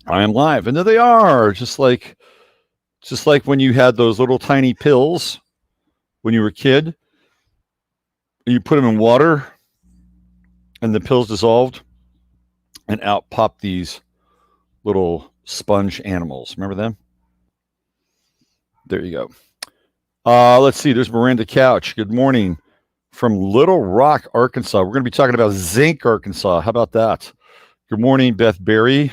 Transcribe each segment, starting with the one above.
I am live. And there they are, just like when you had those little tiny pills when you were a kid, and you put them in water and the pills dissolved and out popped these little sponge animals. Remember them? There you go. Let's see. There's Miranda Couch. Good morning from Little Rock, Arkansas. We're going to be talking about Zinc, Arkansas. How about that? Good morning, Beth Berry.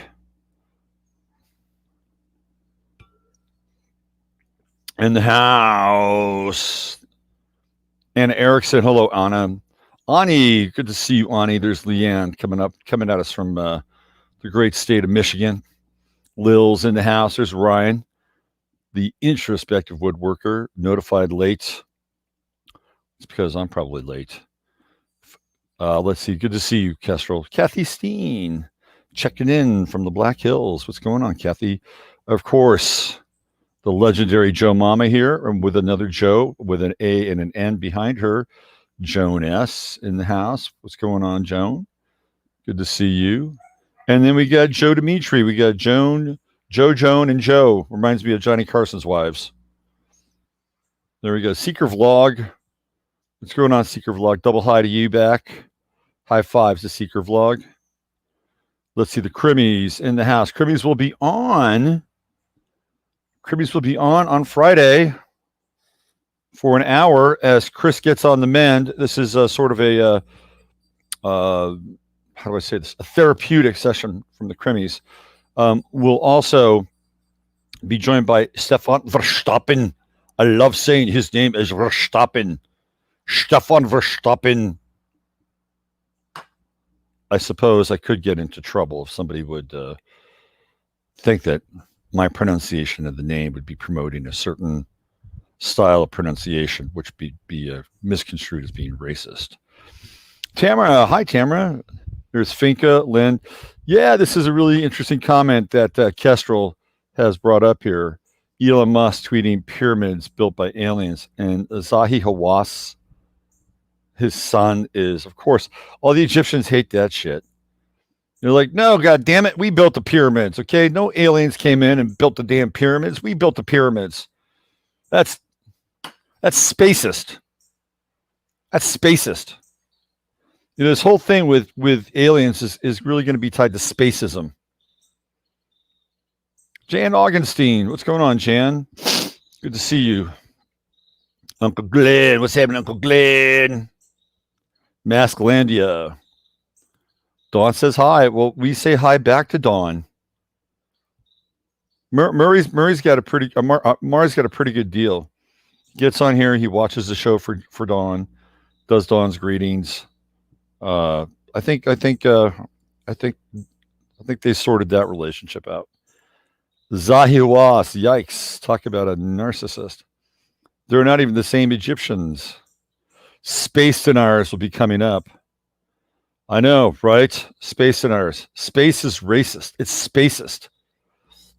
In the house. Anna Erickson. Hello, Anna. Ani, good to see you, Ani. There's Leanne coming at us from the great state of Michigan. Lil's in the house. There's Ryan, the introspective woodworker, notified late. It's because I'm probably late. Let's see. Good to see you, Kestrel. Kathy Steen, checking in from the Black Hills. What's going on, Kathy? Of course, the legendary Joe Mama here, with another Joe with an A and an N behind her. Joan S. in the house. What's going on, Joan? Good to see you. And then we got Joe Dimitri. We got Joan, and Joe. Reminds me of Johnny Carson's wives. There we go. Seeker Vlog. What's going on, Seeker Vlog? Double hi to you back. High fives to Seeker Vlog. Let's see the Crimmies in the house. Crimmies will be on Friday for an hour as Chris gets on the mend. This is sort of a, how do I say this? A therapeutic session from the Crimmies. We'll also be joined by Stefan Verstappen. I love saying his name is Verstappen. Stefan Verstappen. I suppose I could get into trouble if somebody would think that my pronunciation of the name would be promoting a certain style of pronunciation, which be misconstrued as being racist. Tamara, hi Tamara. There's Finca, Lynn. Yeah, this is a really interesting comment that Kestrel has brought up here. Elon Musk tweeting pyramids built by aliens, and Zahi Hawass, his son, is, of course, all the Egyptians hate that shit. They're like, no, God damn it, we built the pyramids, okay? No aliens came in and built the damn pyramids. We built the pyramids. That's spacist. That's spacist. You know, this whole thing with aliens is really going to be tied to spacism. Jan Augenstein, what's going on, Jan? Good to see you. Uncle Glenn, what's happening, Uncle Glenn? Masklandia. Dawn says hi. Well, we say hi back to Dawn. Murray's got a pretty Mars got a pretty good deal. Gets on here, he watches the show for Dawn, does Dawn's greetings. I think they sorted that relationship out. Zahiwas, yikes! Talk about a narcissist. They're not even the same Egyptians. Space deniers will be coming up. I know, right? Space deniers. Space is racist. It's spacist.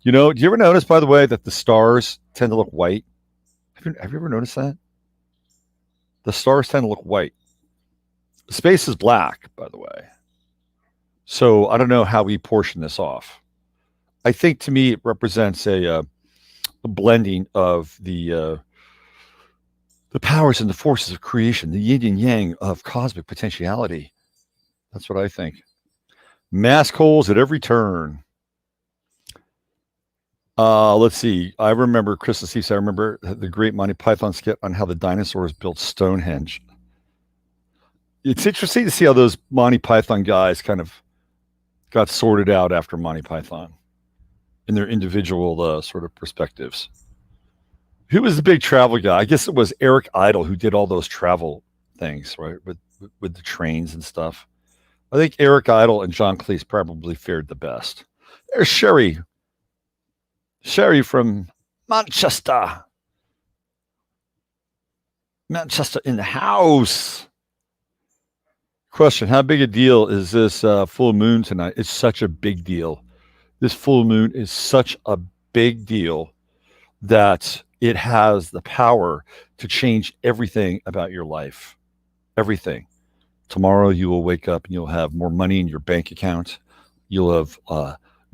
You know, do you ever notice, by the way, that the stars tend to look white? Have you ever noticed that? The stars tend to look white. Space is black, by the way. So I don't know how we portion this off. I think to me it represents a blending of the powers and the forces of creation, the yin and yang of cosmic potentiality. That's what I think. Mask holes at every turn. Let's see. I remember Christmas Eve. I remember the great Monty Python skit on how the dinosaurs built Stonehenge. It's interesting to see how those Monty Python guys kind of got sorted out after Monty Python in their individual sort of perspectives. Who was the big travel guy? I guess it was Eric Idle who did all those travel things, right? With the trains and stuff. I think Eric Idle and John Cleese probably fared the best. There's Sherry. Sherry from Manchester. Manchester in the house. Question, how big a deal is this full moon tonight? It's such a big deal. This full moon is such a big deal that it has the power to change everything about your life. Everything. Tomorrow you will wake up and you'll have more money in your bank account. You'll have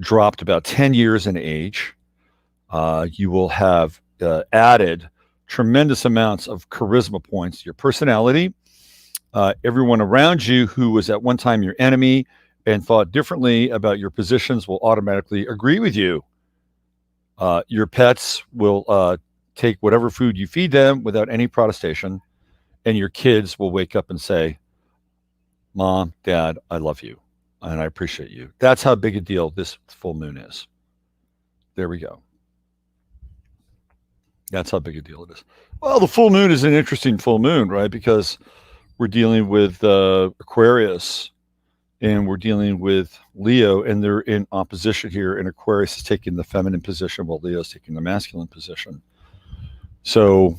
dropped about 10 years in age. You will have added tremendous amounts of charisma points to your personality. Everyone around you who was at one time your enemy and thought differently about your positions will automatically agree with you. Your pets will take whatever food you feed them without any protestation, and your kids will wake up and say, Mom, Dad, I love you, and I appreciate you. That's how big a deal this full moon is. There we go. That's how big a deal it is. Well, the full moon is an interesting full moon, right? Because we're dealing with Aquarius, and we're dealing with Leo, and they're in opposition here, and Aquarius is taking the feminine position while Leo is taking the masculine position. So,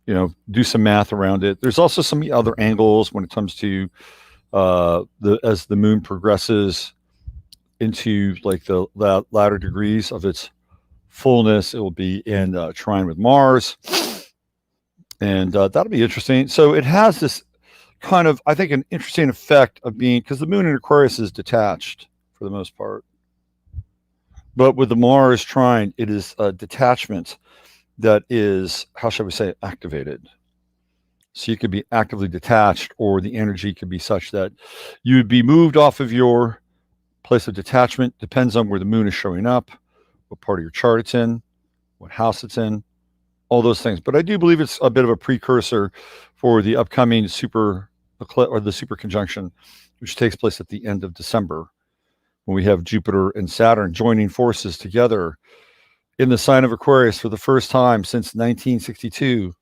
do some math around it. There's also some other angles when it comes to as the moon progresses into like the latter degrees of its fullness. It will be in trine with Mars, and that'll be interesting. So it has this kind of, I think, an interesting effect of being, because the moon in Aquarius is detached for the most part, but with the Mars trine, it is a detachment that is, how shall we say, activated. So you could be actively detached, or the energy could be such that you would be moved off of your place of detachment. Depends on where the moon is showing up, what part of your chart it's in, what house it's in, all those things. But I do believe it's a bit of a precursor for the upcoming super conjunction, which takes place at the end of December, when we have Jupiter and Saturn joining forces together in the sign of Aquarius for the first time since 1962,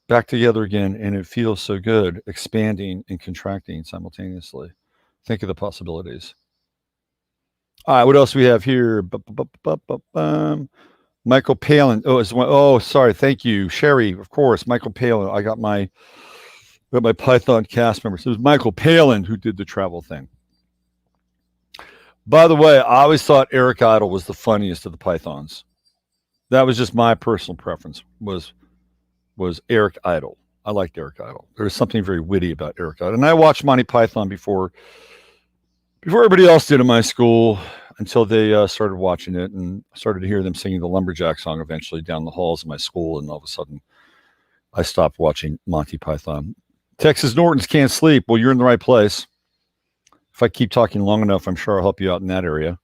back together again, and it feels so good, expanding and contracting simultaneously. Think of the possibilities. All right, what else we have here? Michael Palin. Oh, sorry. Thank you, Sherry. Of course, Michael Palin. I got my Python cast members. It was Michael Palin who did the travel thing. By the way, I always thought Eric Idle was the funniest of the Pythons. That was just my personal preference. Was Eric Idle. I liked Eric Idle. There was something very witty about Eric Idle, and I watched Monty Python before everybody else did in my school, until they started watching it, and started to hear them singing the Lumberjack song eventually down the halls of my school, and all of a sudden I stopped watching Monty Python. Texas Nortons can't sleep. Well, you're in the right place. If I keep talking long enough, I'm sure I'll help you out in that area.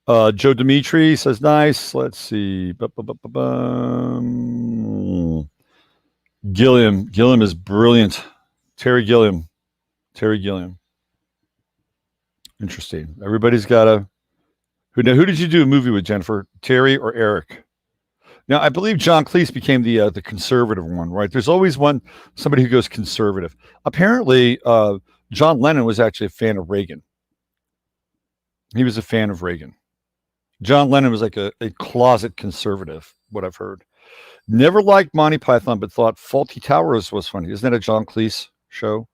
Joe Dimitri says, nice. Let's see. Gilliam is brilliant. Terry Gilliam. Interesting. Everybody's got a... Who did you do a movie with, Jennifer? Terry or Eric? Now, I believe John Cleese became the conservative one, right? There's always somebody who goes conservative. Apparently, John Lennon was actually a fan of Reagan. He was a fan of Reagan. John Lennon was like a closet conservative, what I've heard. Never liked Monty Python, but thought Fawlty Towers was funny. Isn't that a John Cleese show?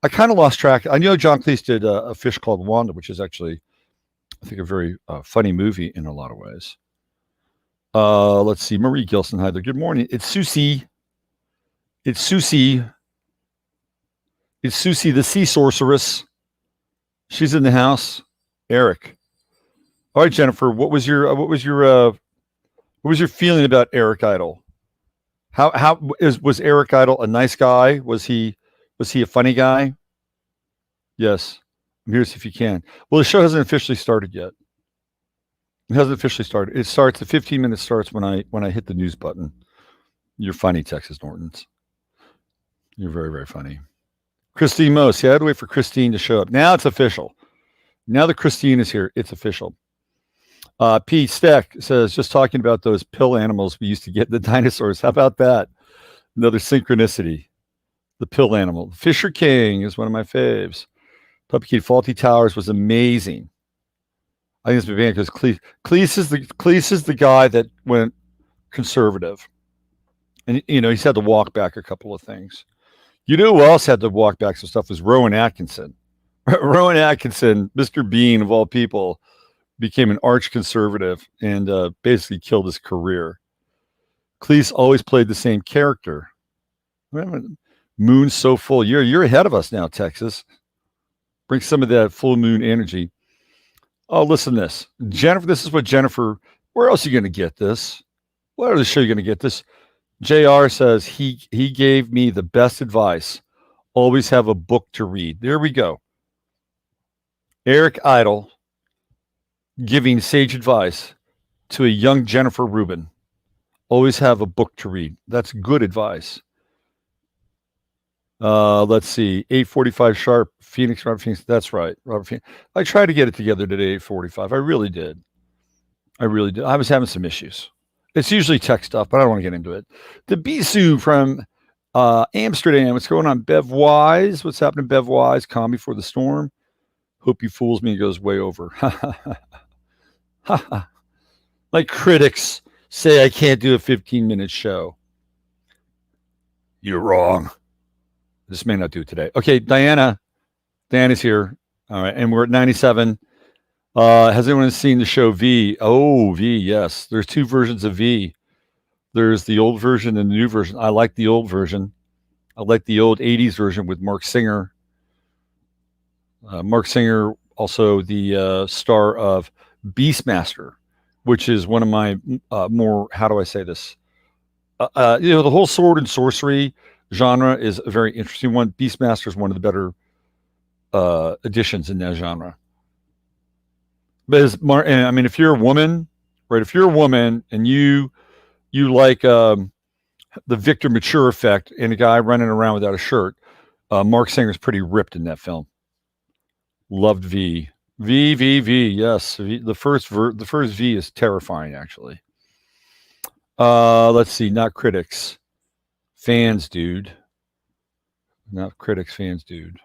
I kind of lost track. I know John Cleese did A Fish Called Wanda, which is actually, I think, a very funny movie in a lot of ways. Let's see. Marie Gilson, hi there. Good morning. It's Susie, the sea sorceress. She's in the house. Eric. All right, Jennifer. What was your feeling about Eric Idle? Was Eric Idle a nice guy? Was he a funny guy? Yes. I'm here to see if you can. Well, the show hasn't officially started yet. It hasn't officially started. It starts, the 15 minutes starts when I hit the news button. You're funny, Texas Nortons. You're very, very funny. Christine Mose. Yeah, I had to wait for Christine to show up. Now it's official. Now that Christine is here, it's official. Pete Steck says, just talking about those pill animals we used to get, the dinosaurs. How about that? Another synchronicity. The pill animal. Fisher King is one of my faves. Puppy Kid Fawlty Towers was amazing. I think it's been because Cleese is the guy that went conservative. And, he's had to walk back a couple of things. You know who else had to walk back some stuff was Rowan Atkinson. Rowan Atkinson, Mr. Bean of all people, became an arch conservative and basically killed his career. Cleese always played the same character. Moon's so full. You're ahead of us now, Texas. Bring some of that full moon energy. Oh, listen to this. Jennifer, this is what Jennifer, where else are you going to get this? What other show are you going to get this? JR says he gave me the best advice. Always have a book to read. There we go. Eric Idle giving sage advice to a young Jennifer Rubin. Always have a book to read. That's good advice. Let's see. 8:45 sharp. Phoenix, Robert Phoenix. That's right. Robert Phoenix. I tried to get it together today at 8:45. I really did. I was having some issues. It's usually tech stuff, but I don't want to get into it. The Bisou from Amsterdam. What's going on? Bev Wise. What's happening, Bev Wise? Calm before the storm. Hope you fools me. It goes way over. Like critics say I can't do a 15-minute show. You're wrong. This may not do today. Okay, Diana's here. All right, and we're at 97. Has anyone seen the show V? Oh, V, yes. There's two versions of V. There's the old version and the new version. I like the old version. I like the old 80s version with Mark Singer. Mark Singer, also the star of Beastmaster, which is one of my more, how do I say this? The whole sword and sorcery genre is a very interesting one. Beastmaster is one of the better additions in that genre. But if you're a woman, right? If you're a woman and you like the Victor Mature effect and a guy running around without a shirt, Mark Singer's pretty ripped in that film. Loved V. Yes, the first V is terrifying, actually. Let's see. Not critics, fans, dude. Not critics, fans, dude.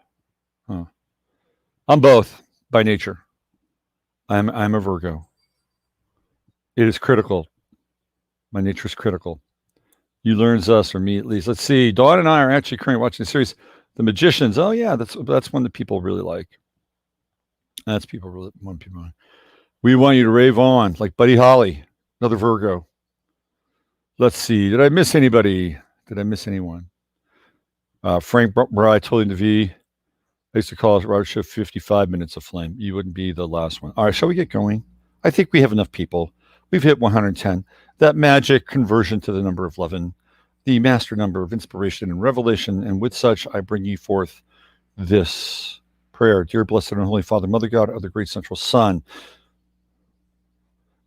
Huh. I'm both by nature. I'm a Virgo. It is critical. My nature is critical. You learn us, or me at least. Let's see. Dawn and I are actually currently watching the series, The Magicians. Oh yeah, that's one that people really like. That's one people like. We want you to rave on, like Buddy Holly, another Virgo. Let's see. Did I miss anybody? Did I miss anyone? Frank Bry told him the V. I used to call it Robert Show 55 minutes of flame. You wouldn't be the last one. All right, shall we get going? I think we have enough people. We've hit 110. That magic conversion to the number of 11, the master number of inspiration and revelation. And with such, I bring you forth this prayer. Dear blessed and holy Father, Mother God of the great central sun,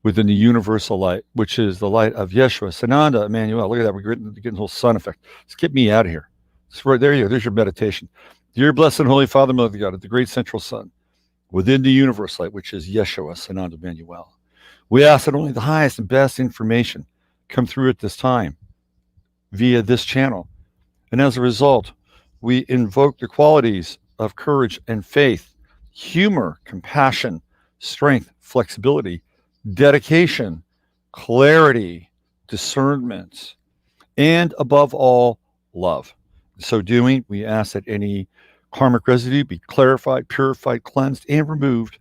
within the universal light, which is the light of Yeshua, Sananda, Emmanuel. Look at that. We're getting the whole sun effect. Let's get me out of here. It's right there you go. There's your meditation. Dear blessed and holy Father, Mother God of the great central sun, within the universe light, which is Yeshua, Sananda, Emmanuel. We ask that only the highest and best information come through at this time via this channel. And as a result, we invoke the qualities of courage and faith, humor, compassion, strength, flexibility, dedication, clarity, discernment, and above all, love. In so doing, we ask that any karmic residue be clarified, purified, cleansed, and removed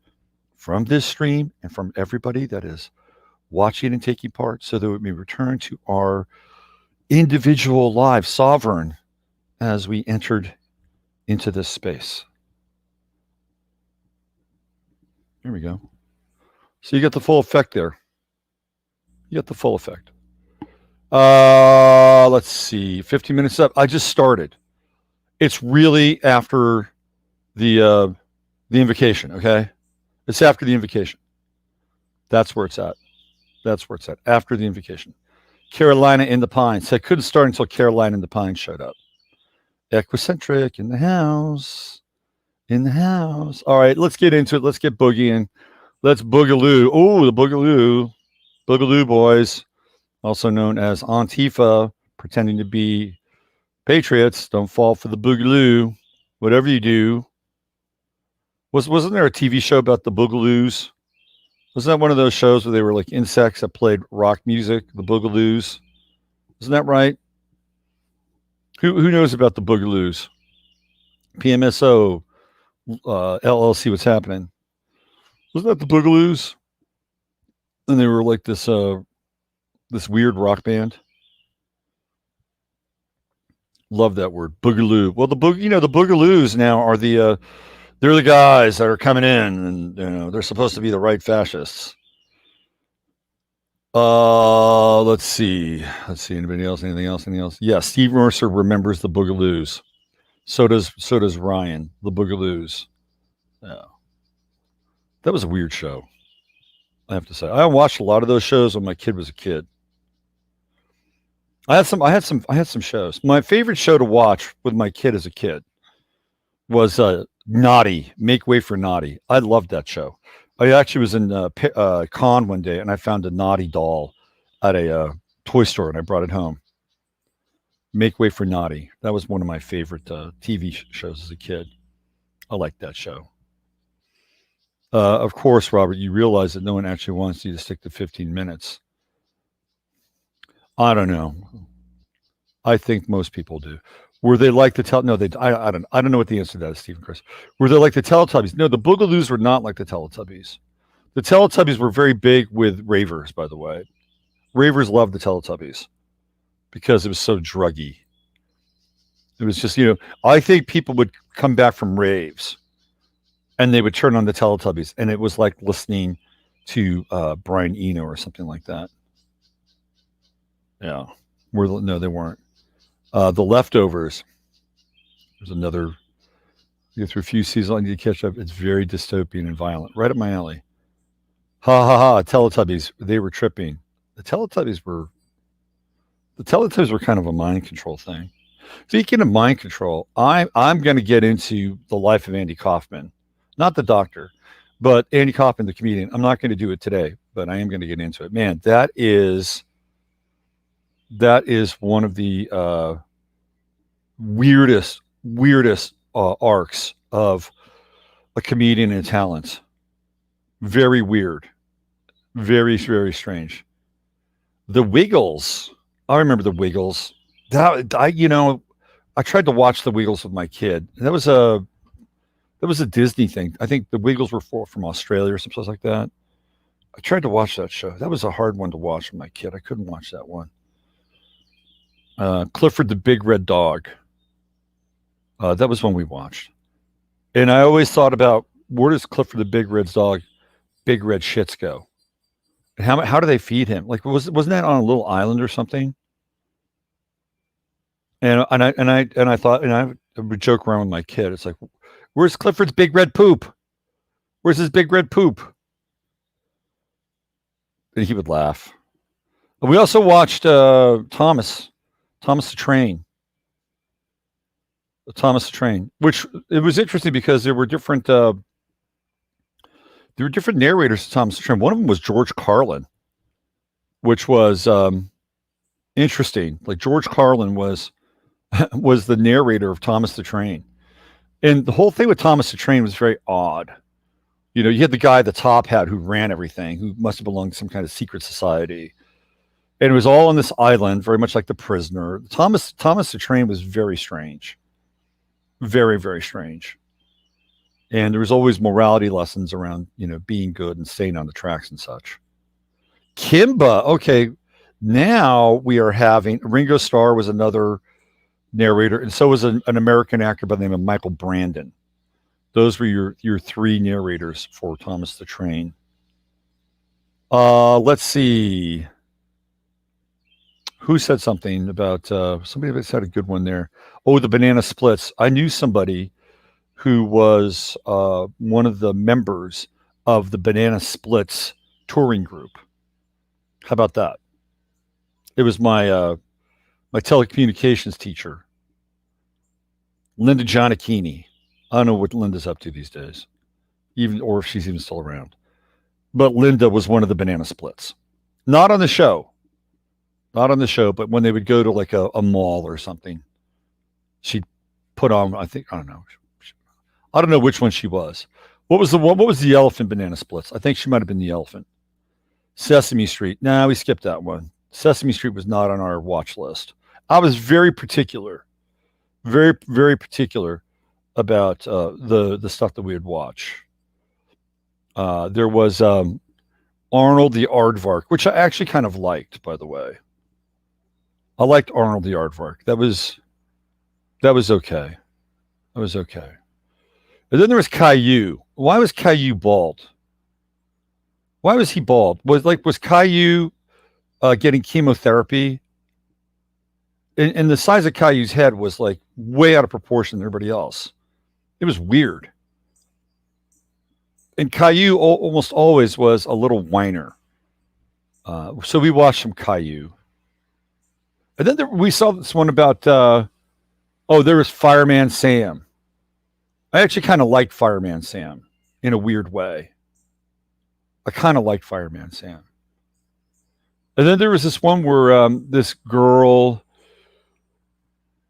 from this stream and from everybody that is watching and taking part, so that we may return to our individual lives, sovereign, as we entered into this space. There we go. So you get the full effect there. You get the full effect. Let's see. 15 minutes up. I just started. It's really after the invocation, okay? It's after the invocation. That's where it's at. After the invocation. Carolina in the Pines. So I couldn't start until Carolina in the Pines showed up. Equicentric in the house. All right, let's get into it. Let's get boogieing. Let's boogaloo. Oh, the boogaloo. Boogaloo boys, also known as Antifa, pretending to be patriots. Don't fall for the boogaloo. Whatever you do. Wasn't there a TV show about the boogaloos? Wasn't that one of those shows where they were like insects that played rock music, the boogaloos? Isn't that right? Who knows about the boogaloos? PMSO, LLC, what's happening? Wasn't that the Boogaloos? And they were like this weird rock band. Love that word, boogaloo. Well, the Boogaloos now are the They're the guys that are coming in, and they're supposed to be the right fascists. Let's see. Anybody else? Anything else? Yeah, Steve Mercer remembers the Boogaloos. So does Ryan. The Boogaloos. Yeah, that was a weird show. I have to say, I watched a lot of those shows when my kid was a kid. I had some shows. My favorite show to watch with my kid as a kid was Naughty. Make Way for Naughty. I loved that show. I actually was in con one day and I found a Naughty doll at a toy store and I brought it home. Make Way for Naughty. That was one of my favorite TV shows as a kid. I liked that show. Of course, Robert, you realize that no one actually wants you to stick to 15 minutes. I don't know. I think most people do. Were they like the tell? No, they. I don't know what the answer to that is, Stephen Chris. Were they like the Teletubbies? No, the Boogaloos were not like the Teletubbies. The Teletubbies were very big with ravers, by the way. Ravers loved the Teletubbies because it was so druggy. It was just, I think people would come back from raves and they would turn on the Teletubbies, and it was like listening to Brian Eno or something like that. Yeah. No, they weren't. The Leftovers. There's another. You go through a few seasons, I need to catch up. It's very dystopian and violent. Right up my alley. Ha ha ha! Teletubbies. They were tripping. The Teletubbies were kind of a mind control thing. Speaking of mind control, I'm going to get into the life of Andy Kaufman, not the doctor, but Andy Kaufman, the comedian. I'm not going to do it today, but I am going to get into it. Man, that is one of the weirdest arcs of a comedian and talent. Very weird, very, very strange. The Wiggles. I remember the Wiggles. I tried to watch the Wiggles with my kid. That was a Disney thing. I think the Wiggles were from Australia or something like that. I tried to watch that show. That was a hard one to watch with my kid. I couldn't watch that one. Clifford the Big Red Dog. That was one we watched. And I always thought about, where does Clifford the Big Red Dog, big red shits go? And how do they feed him? Like, wasn't that on a little island or something? And I thought, and I would joke around with my kid. It's like, where's Clifford's big red poop? Where's his big red poop? And he would laugh. We also watched Thomas the Train. Thomas the Train, which it was interesting because there were different narrators to Thomas the Train. One of them was George Carlin, which was interesting. Like, George Carlin was the narrator of Thomas the Train. And the whole thing with Thomas the Train was very odd. You had the guy, the top hat, who ran everything, who must have belonged to some kind of secret society. And it was all on this island, very much like The Prisoner. Thomas the Train was very strange. Very, very strange. And there was always morality lessons around, being good and staying on the tracks and such. Kimba. Okay. Now we are having Ringo Starr was another narrator, and so was an American actor by the name of Michael Brandon. Those were your three narrators for Thomas the Train. Let's see. Who said something about somebody said a good one there? Oh, the Banana Splits. I knew somebody who was one of the members of the Banana Splits touring group. How about that? It was my telecommunications teacher, Linda Giannichini. I don't know what Linda's up to these days, or if she's even still around. But Linda was one of the Banana Splits. Not on the show, but when they would go to like a mall or something, she'd put on, I don't know which one she was. What was the elephant Banana Splits? I think she might have been the elephant. Sesame Street. Nah, we skipped that one. Sesame Street was not on our watch list. I was very particular, very, very particular about the stuff that we would watch. There was Arnold the Aardvark, which I actually kind of liked, by the way. I liked Arnold the Aardvark. That was okay. That was okay. And then there was Caillou. Why was Caillou bald? Why was he bald? Was Caillou getting chemotherapy? And the size of Caillou's head was like way out of proportion to everybody else. It was weird. And Caillou almost always was a little whiner. So we watched some Caillou. And then we saw this one about, there was Fireman Sam. I actually kind of liked Fireman Sam in a weird way. I kind of liked Fireman Sam. And then there was this one where this girl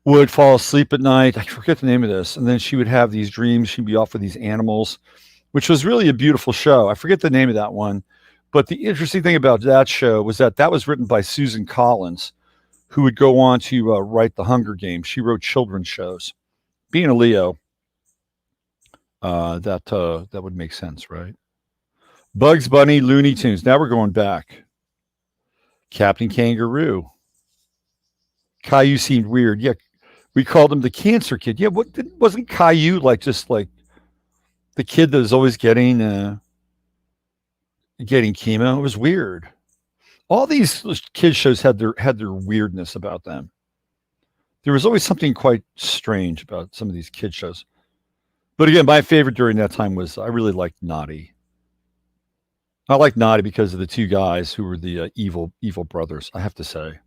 would fall asleep at night. I forget the name of this. And then she would have these dreams. She'd be off with these animals, which was really a beautiful show. I forget the name of that one. But the interesting thing about that show was that was written by Susan Collins, who would go on to write The Hunger Games. She wrote children's shows. Being a Leo, that would make sense, right? Bugs Bunny, Looney Tunes. Now we're going back. Captain Kangaroo. Caillou seemed weird. Yeah, we called him the cancer kid. Yeah, wasn't Caillou just like the kid that was always getting chemo? It was weird. All these kids shows had their weirdness about them. There was always something quite strange about some of these kid shows. But again, my favorite during that time was I really liked Naughty. I liked Naughty because of the two guys who were the evil brothers, I have to say.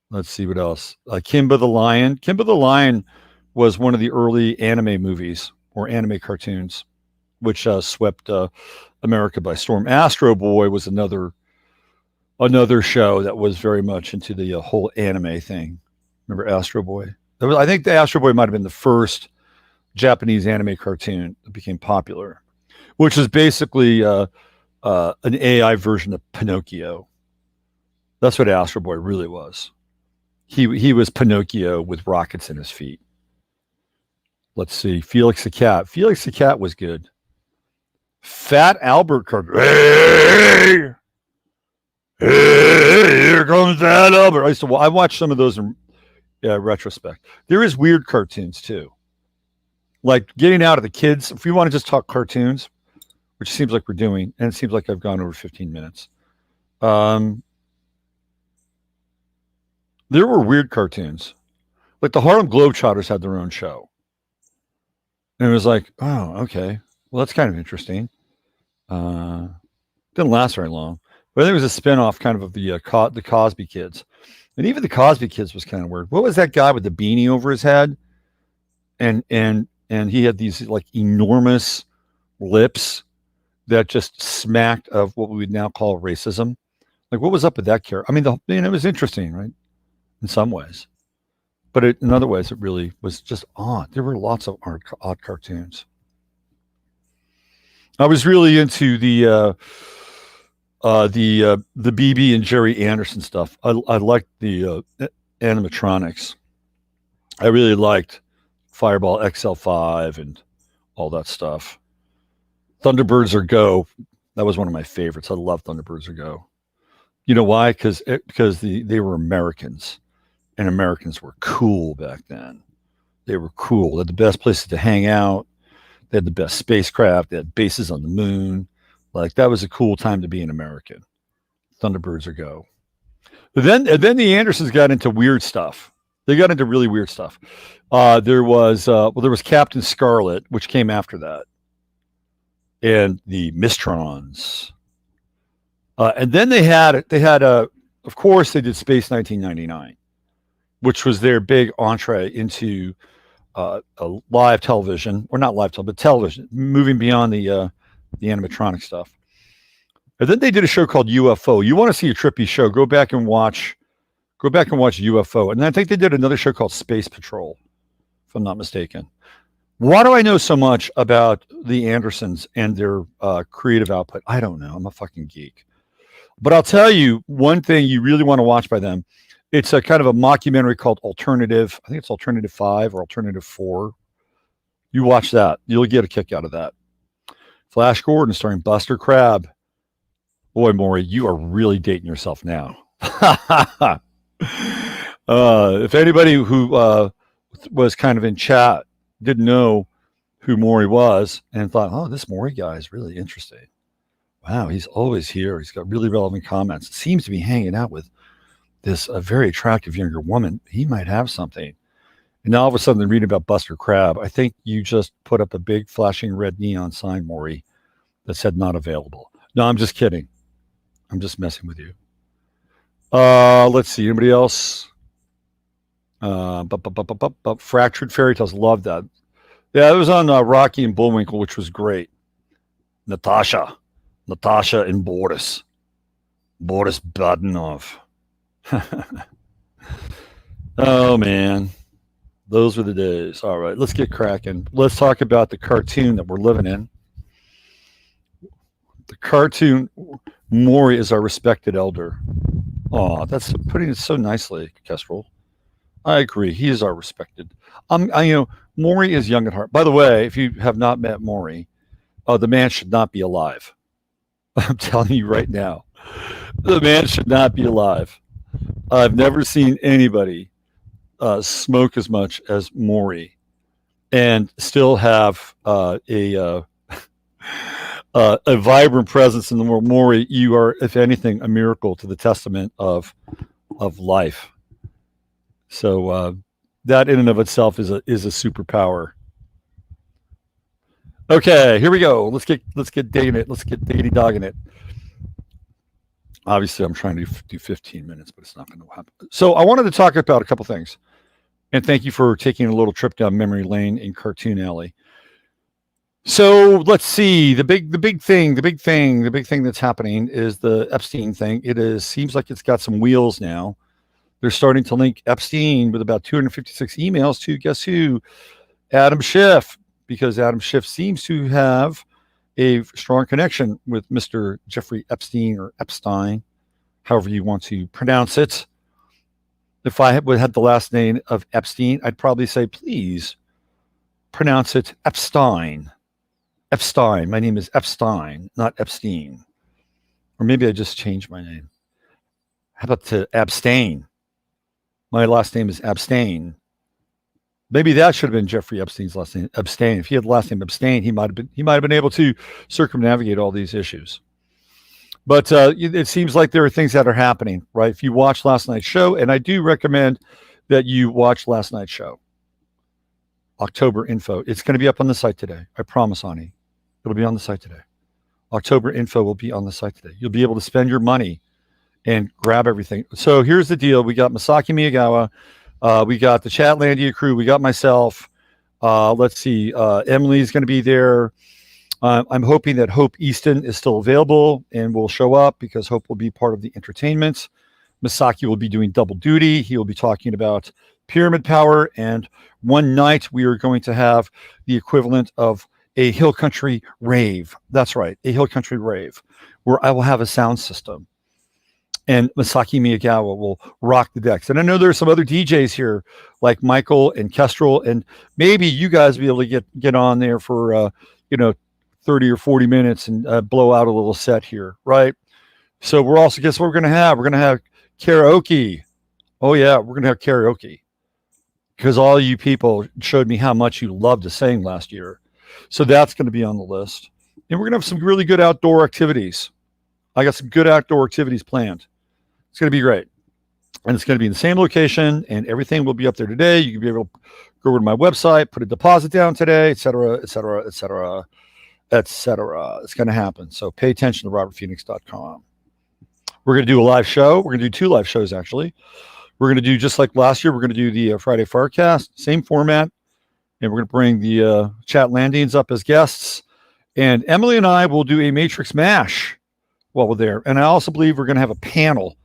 Let's see what else. Kimba the Lion. Kimba the Lion was one of the early anime movies or anime cartoons, which swept America by storm. Astro Boy was another show that was very much into the whole anime thing. Remember Astro Boy? I think the Astro Boy might have been the first Japanese anime cartoon that became popular, which is basically an AI version of Pinocchio. That's what Astro Boy really was. He was Pinocchio with rockets in his feet. Let's see. Felix the Cat. Felix the Cat was good. Fat Albert cartoon. Hey! Hey, here comes Fat Albert. I watched some of those in retrospect. There is weird cartoons too. Like getting out of the kids. If we want to just talk cartoons, which seems like we're doing, and it seems like I've gone over 15 minutes. There were weird cartoons. Like the Harlem Globetrotters had their own show. And it was like, oh, okay. Well, that's kind of interesting. Didn't last very long. But there was a spinoff kind of the Cosby Kids. And even the Cosby Kids was kind of weird. What was that guy with the beanie over his head? And he had these like enormous lips that just smacked of what we would now call racism. Like, what was up with that character? I mean, it was interesting, right? In some ways. But in other ways, it really was just odd. There were lots of odd cartoons. I was really into the BB and Jerry Anderson stuff. I liked the animatronics. I really liked Fireball XL5 and all that stuff. Thunderbirds or Go. That was one of my favorites. I love Thunderbirds or Go. You know why? Because they were Americans, and Americans were cool back then. They were cool. They had the best places to hang out. They had the best spacecraft. They had bases on the moon. Like, that was a cool time to be an American. Thunderbirds or Go. But then the Andersons got into weird stuff. They got into really weird stuff. There was Captain Scarlet, which came after that, and the Mistrons. And then they had of course they did Space 1999, which was their big entree into a live television, or not live television, but television, moving beyond the animatronic stuff. And then they did a show called UFO. You want to see a trippy show? Go back and watch UFO. And I think they did another show called Space Patrol, if I'm not mistaken. Why do I know so much about the Andersons and their creative output? I don't know. I'm a fucking geek. But I'll tell you one thing you really want to watch by them. It's a kind of a mockumentary called Alternative. I think it's Alternative 5 or Alternative 4. You watch that. You'll get a kick out of that. Flash Gordon starring Buster Crabbe. Boy, Maury, you are really dating yourself now. If anybody who was kind of in chat didn't know who Maury was and thought, oh, this Maury guy is really interesting. Wow, he's always here. He's got really relevant comments. Seems to be hanging out with this very attractive younger woman. He might have something. And now all of a sudden, they're reading about Buster Crab. I think you just put up a big flashing red neon sign, Maury, that said not available. No, I'm just kidding. I'm just messing with you. Let's see. Anybody else? Fractured Fairy Tales. Love that. Yeah, it was on Rocky and Bullwinkle, which was great. Natasha and Boris Badenov. Oh, man. Those were the days. All right, let's get cracking. Let's talk about the cartoon that we're living in. The cartoon, Maury is our respected elder. Oh, that's putting it so nicely, Kestrel. I agree. He is our respected. Maury is young at heart. By the way, if you have not met Maury, the man should not be alive. I'm telling you right now, the man should not be alive. I've never seen anybody smoke as much as Maury and still have a vibrant presence in the world. Maury, you are, if anything, a miracle to the testament of life. So that in and of itself is a superpower. Okay, here we go. Let's get digging it. Let's get diggity dogging it. Obviously, I'm trying to do 15 minutes, but it's not going to happen. So I wanted to talk about a couple things. And thank you for taking a little trip down memory lane in Cartoon Alley. So let's see. The big thing that's happening is the Epstein thing. Seems like it's got some wheels now. They're starting to link Epstein with about 256 emails to, guess who? Adam Schiff, because Adam Schiff seems to have a strong connection with Mr. Jeffrey Epstein or Epstein, however you want to pronounce it. If I had the last name of Epstein, I'd probably say, please pronounce it Epstein. Epstein. My name is Epstein, not Epstein. Or maybe I just changed my name. How about to abstain? My last name is Abstain. Maybe that should have been Jeffrey Epstein's last name, Abstain. If he had the last name Abstain, he might have been able to circumnavigate all these issues. But it seems like there are things that are happening, right? If you watch last night's show, and I do recommend that you watch last night's show, October info. It's going to be up on the site today. I promise, Ani. It'll be on the site today. October info will be on the site today. You'll be able to spend your money and grab everything. So here's the deal. We got Masaki Miyagawa. We got the Chatlandia crew. We got myself. Let's see. Emily's going to be there. I'm hoping that Hope Easton is still available and will show up because Hope will be part of the entertainment. Masaki will be doing double duty. He will be talking about pyramid power. And one night we are going to have the equivalent of a hill country rave. That's right. A hill country rave where I will have a sound system. And Masaki Miyagawa will rock the decks. And I know there's some other DJs here like Michael and Kestrel. And maybe you guys will be able to get on there for, 30 or 40 minutes and blow out a little set here, right? So we're also, guess what we're going to have? We're going to have karaoke. Oh, yeah, we're going to have karaoke because all you people showed me how much you loved to sing last year. So that's going to be on the list. And we're going to have some really good outdoor activities. I got some good outdoor activities planned. It's going to be great. And it's going to be in the same location, and everything will be up there today. You can be able to go over to my website, put a deposit down today, et cetera, et cetera, et cetera. Etc. It's going to happen. So pay attention to robertphoenix.com. We're going to do a live show. We're going to do 2 live shows, actually. We're going to do, just like last year, we're going to do the Friday Farcast, same format. And we're going to bring the chat landings up as guests. And Emily and I will do a Matrix Mash while we're there. And I also believe we're going to have a panel,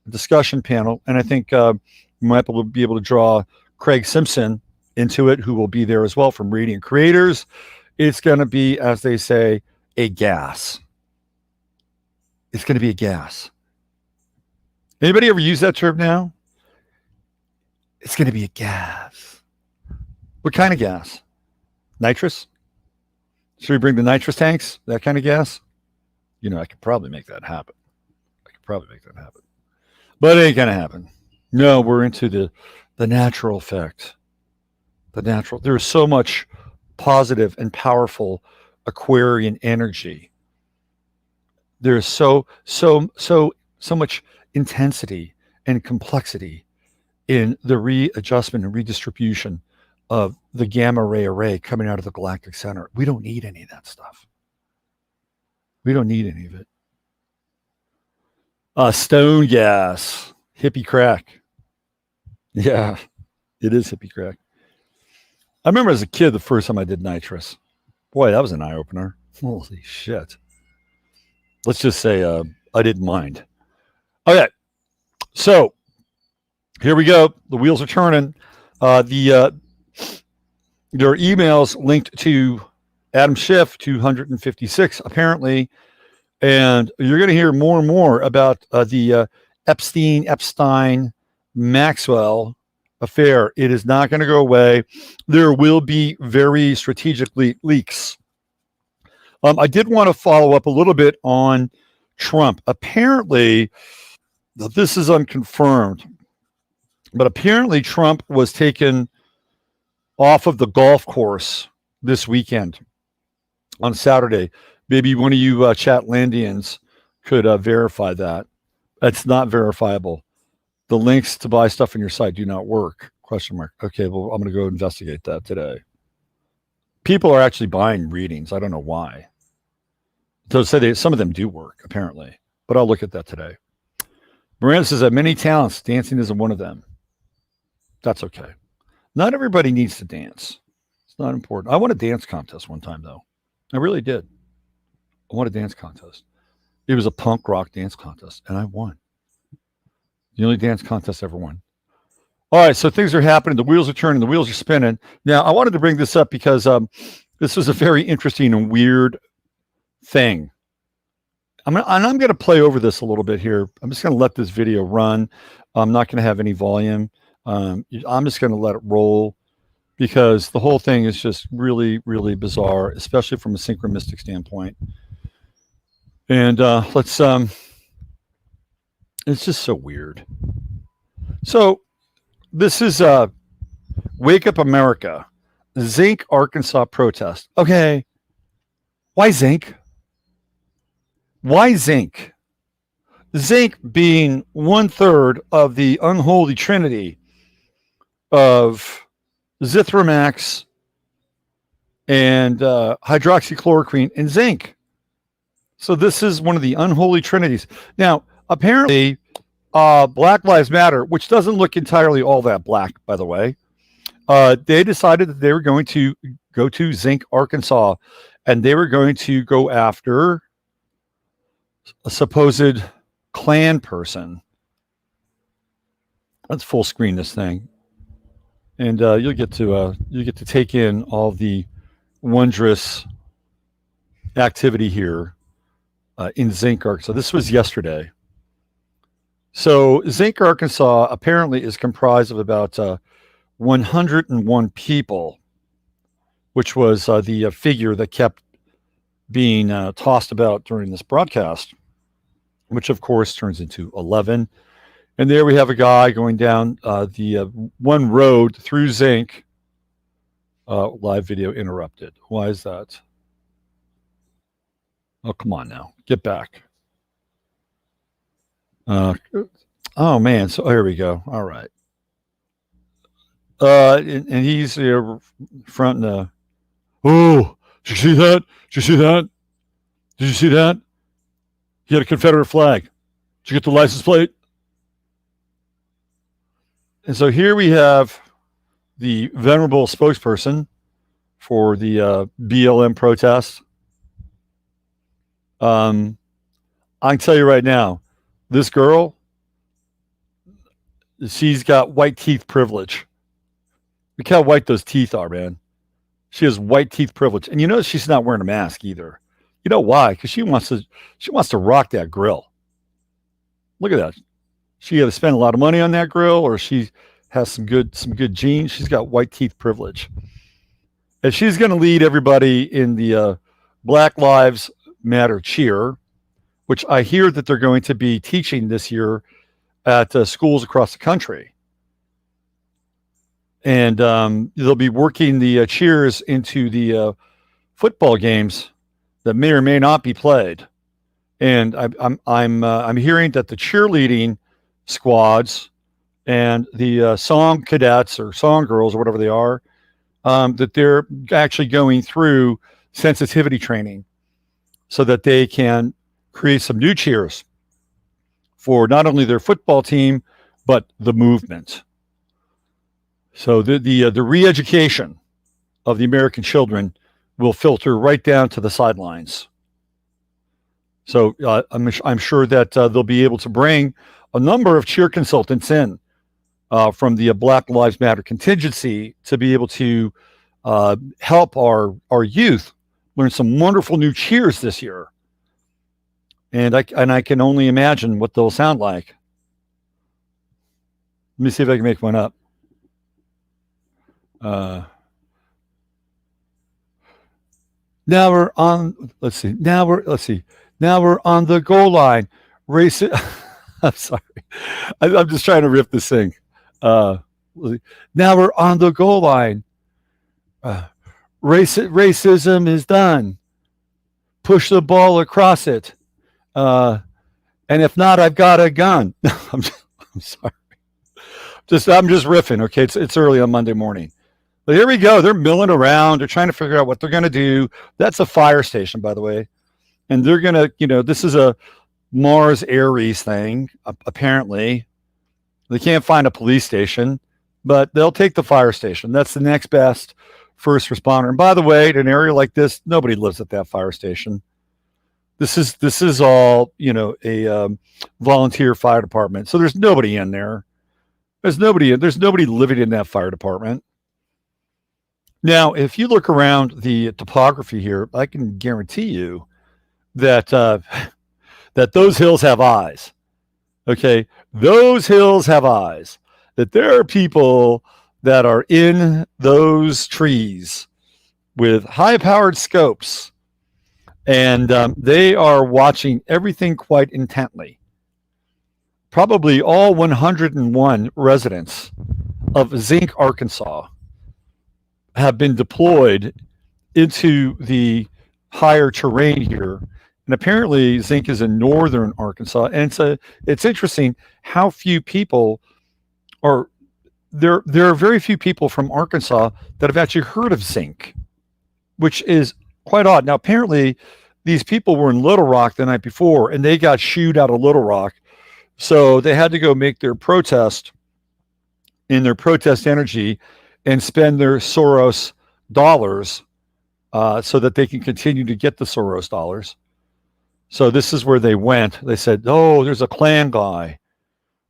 a discussion panel. And I think we might be able to draw Craig Simpson into it, who will be there as well from Radiant Creators. It's going to be, as they say, a gas. It's going to be a gas. Anybody ever use that term now? It's going to be a gas. What kind of gas? Nitrous? Should we bring the nitrous tanks? That kind of gas? I could probably make that happen. But it ain't going to happen. No, we're into the natural effect. There's so much positive and powerful Aquarian energy. There's so much intensity and complexity in the readjustment and redistribution of the gamma ray array coming out of the galactic center. We don't need any of that stuff. We don't need any of it. Stone gas, hippie crack. Yeah, it is hippie crack. I remember as a kid, the first time I did nitrous. Boy, that was an eye opener. Holy shit. Let's just say I didn't mind. Okay, so here we go. The wheels are turning. There are emails linked to Adam Schiff 256, apparently. And you're going to hear more and more about the Epstein, Maxwell affair. It is not going to go away. There will be very strategic leaks. I did want to follow up a little bit on Trump. Apparently, this is unconfirmed, but apparently Trump was taken off of the golf course this weekend on Saturday. Maybe one of you Chatlandians could verify that. That's not verifiable. The links to buy stuff on your site do not work. ? Okay, well, I'm going to go investigate that today. People are actually buying readings. I don't know why. So some of them do work, apparently. But I'll look at that today. Miranda says that many talents, dancing isn't one of them. That's okay. Not everybody needs to dance. It's not important. I won a dance contest one time, though. I really did. I won a dance contest. It was a punk rock dance contest, and I won. The only dance contest I ever won. All right, so things are happening. The wheels are turning. The wheels are spinning. Now, I wanted to bring this up because this was a very interesting and weird thing. I'm going to play over this a little bit here. I'm just going to let this video run. I'm not going to have any volume. I'm just going to let it roll because the whole thing is just really, really bizarre, especially from a synchronistic standpoint. And it's just so weird. So this is Wake Up America, Zinc, Arkansas protest. Okay, why Zinc? Why Zinc? Zinc being 1/3 of the unholy trinity of Zithromax and hydroxychloroquine and zinc. So this is one of the unholy trinities. Now, apparently, Black Lives Matter, which doesn't look entirely all that black, by the way, they decided that they were going to go to Zinc, Arkansas, and they were going to go after a supposed Klan person. Let's full screen this thing, and you'll get to take in all the wondrous activity here in Zinc, Arkansas. This was yesterday. So Zinc, Arkansas apparently is comprised of about 101 people, which was the figure that kept being tossed about during this broadcast, which of course turns into 11. And there we have a guy going down the one road through Zinc. Live video interrupted. Why is that? Oh, come on now. Get back. Oh, man. So here we go. All right. And he's here fronting oh, did you see that? Did you see that? Did you see that? He had a Confederate flag. Did you get the license plate? And so here we have the venerable spokesperson for the BLM protest. I can tell you right now, this girl, she's got white teeth privilege. Look how white those teeth are, man. She has white teeth privilege. And you know she's not wearing a mask either. You know why? Because she wants to rock that grill. Look at that. She either spend a lot of money on that grill or she has some good genes. She's got white teeth privilege. And she's going to lead everybody in the Black Lives Matter cheer, which I hear that they're going to be teaching this year at schools across the country. and they'll be working the cheers into the football games that may or may not be played. And I'm hearing that the cheerleading squads and the song cadets or song girls or whatever they are, that they're actually going through sensitivity training so that they can create some new cheers for not only their football team but the movement. So the re-education of the American children will filter right down to the sidelines. So I'm sure that they'll be able to bring a number of cheer consultants in from the Black Lives Matter contingency to be able to help our youth learn some wonderful new cheers this year. And I can only imagine what they'll sound like. Let me see if I can make one up. Now we're on. Let's see. Now we're on the goal line. Race it. I'm sorry. I'm just trying to riff this thing. Now we're on the goal line. Racism is done. Push the ball across it. And if not, I've got a gun. I'm sorry. I'm just riffing. Okay, it's early on Monday morning. But here we go. They're milling around. They're trying to figure out what they're going to do. That's a fire station, by the way. And they're going to, this is a Mars Ares thing, apparently. They can't find a police station, but they'll take the fire station. That's the next best first responder. And by the way, in an area like this, nobody lives at that fire station. This is all, a volunteer fire department. So there's nobody in there. There's nobody living in that fire department. Now, if you look around the topography here, I can guarantee you that that those hills have eyes. Okay, those hills have eyes. That there are people that are in those trees with high-powered scopes, and they are watching everything quite intently. Probably all 101 residents of Zinc, Arkansas, have been deployed into the higher terrain here. And apparently Zinc is in northern Arkansas. And it's interesting how few people are there. There are very few people from Arkansas that have actually heard of Zinc, which is quite odd. Now, apparently these people were in Little Rock the night before and they got shooed out of Little Rock. So they had to go make their protest in their protest energy and spend their Soros dollars so that they can continue to get the Soros dollars. So this is where they went. They said, oh, there's a Klan guy.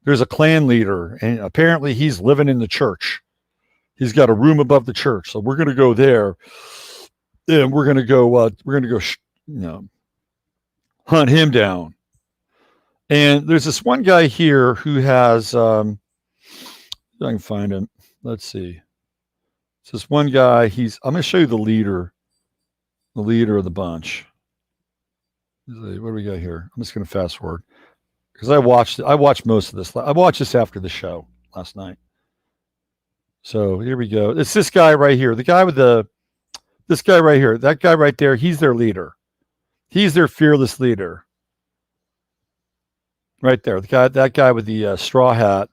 There's a Klan leader. And apparently he's living in the church. He's got a room above the church. So we're going to go there. And we're going to go, hunt him down. And there's this one guy here who has, I can find him. Let's see. It's this one guy. I'm going to show you the leader of the bunch. What do we got here? I'm just going to fast forward because I watched most of this. I watched this after the show last night. So here we go. It's this guy right here. This guy right here. That guy right there. He's their leader. He's their fearless leader. Right there. That guy with the straw hat.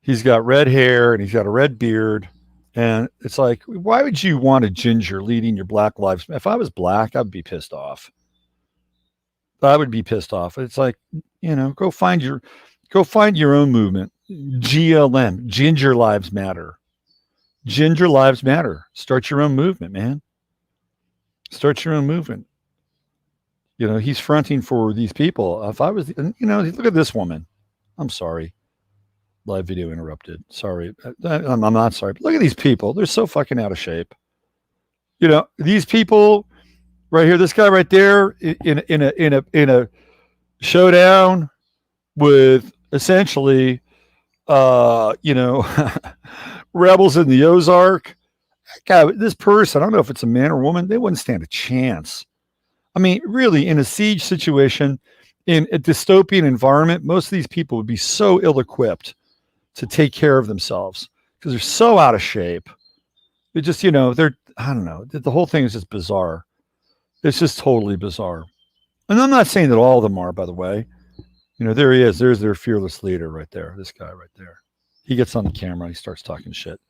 He's got red hair and he's got a red beard. And it's like, why would you want a ginger leading your Black Lives? If I was black, I'd be pissed off. I would be pissed off. It's like, go find your own movement. GLM, Ginger Lives Matter. Ginger Lives Matter. Start your own movement, man. Start your own movement. He's fronting for these people. If I was, look at this woman. I'm sorry. Live video interrupted. Sorry. I'm not sorry. But look at these people. They're so fucking out of shape. These people right here, this guy right there in a showdown with essentially rebels in the Ozark. This person, I don't know if it's a man or woman, they wouldn't stand a chance. I mean, really, in a siege situation, in a dystopian environment, most of these people would be so ill-equipped to take care of themselves. because they're so out of shape. They just, I don't know. The whole thing is just bizarre. It's just totally bizarre. And I'm not saying that all of them are, by the way. There he is. There's their fearless leader right there. This guy right there. He gets on the camera. He starts talking shit.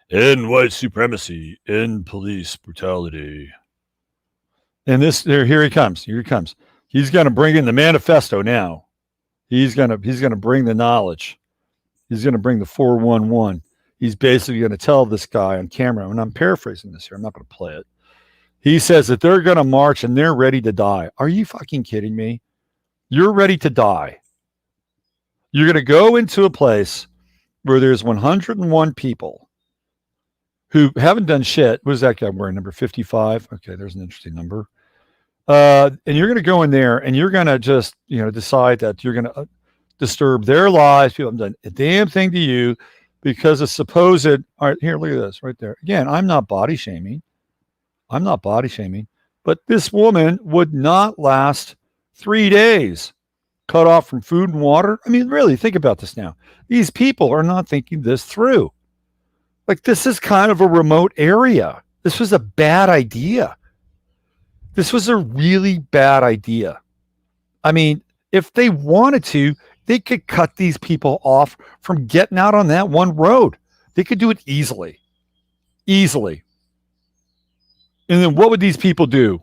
In white supremacy, in police brutality. And here he comes. Here he comes. He's going to bring in the manifesto now. He's going to bring the knowledge. He's going to bring the 411. He's basically going to tell this guy on camera, and I'm paraphrasing this here. I'm not going to play it. He says that they're going to march and they're ready to die. Are you fucking kidding me? You're ready to die. You're going to go into a place where there's 101 people who haven't done shit. What is that guy wearing? Number 55? Okay, there's an interesting number. And you're going to go in there and you're going to just, decide that you're going to disturb their lives. People haven't done a damn thing to you because of supposed, all right, here, look at this right there. Again, I'm not body shaming. But this woman would not last 3 days cut off from food and water. I mean, really, think about this now. These people are not thinking this through. Like, this is kind of a remote area. This was a bad idea. This was a really bad idea. I mean, if they wanted to, they could cut these people off from getting out on that one road. They could do it easily. And then what would these people do?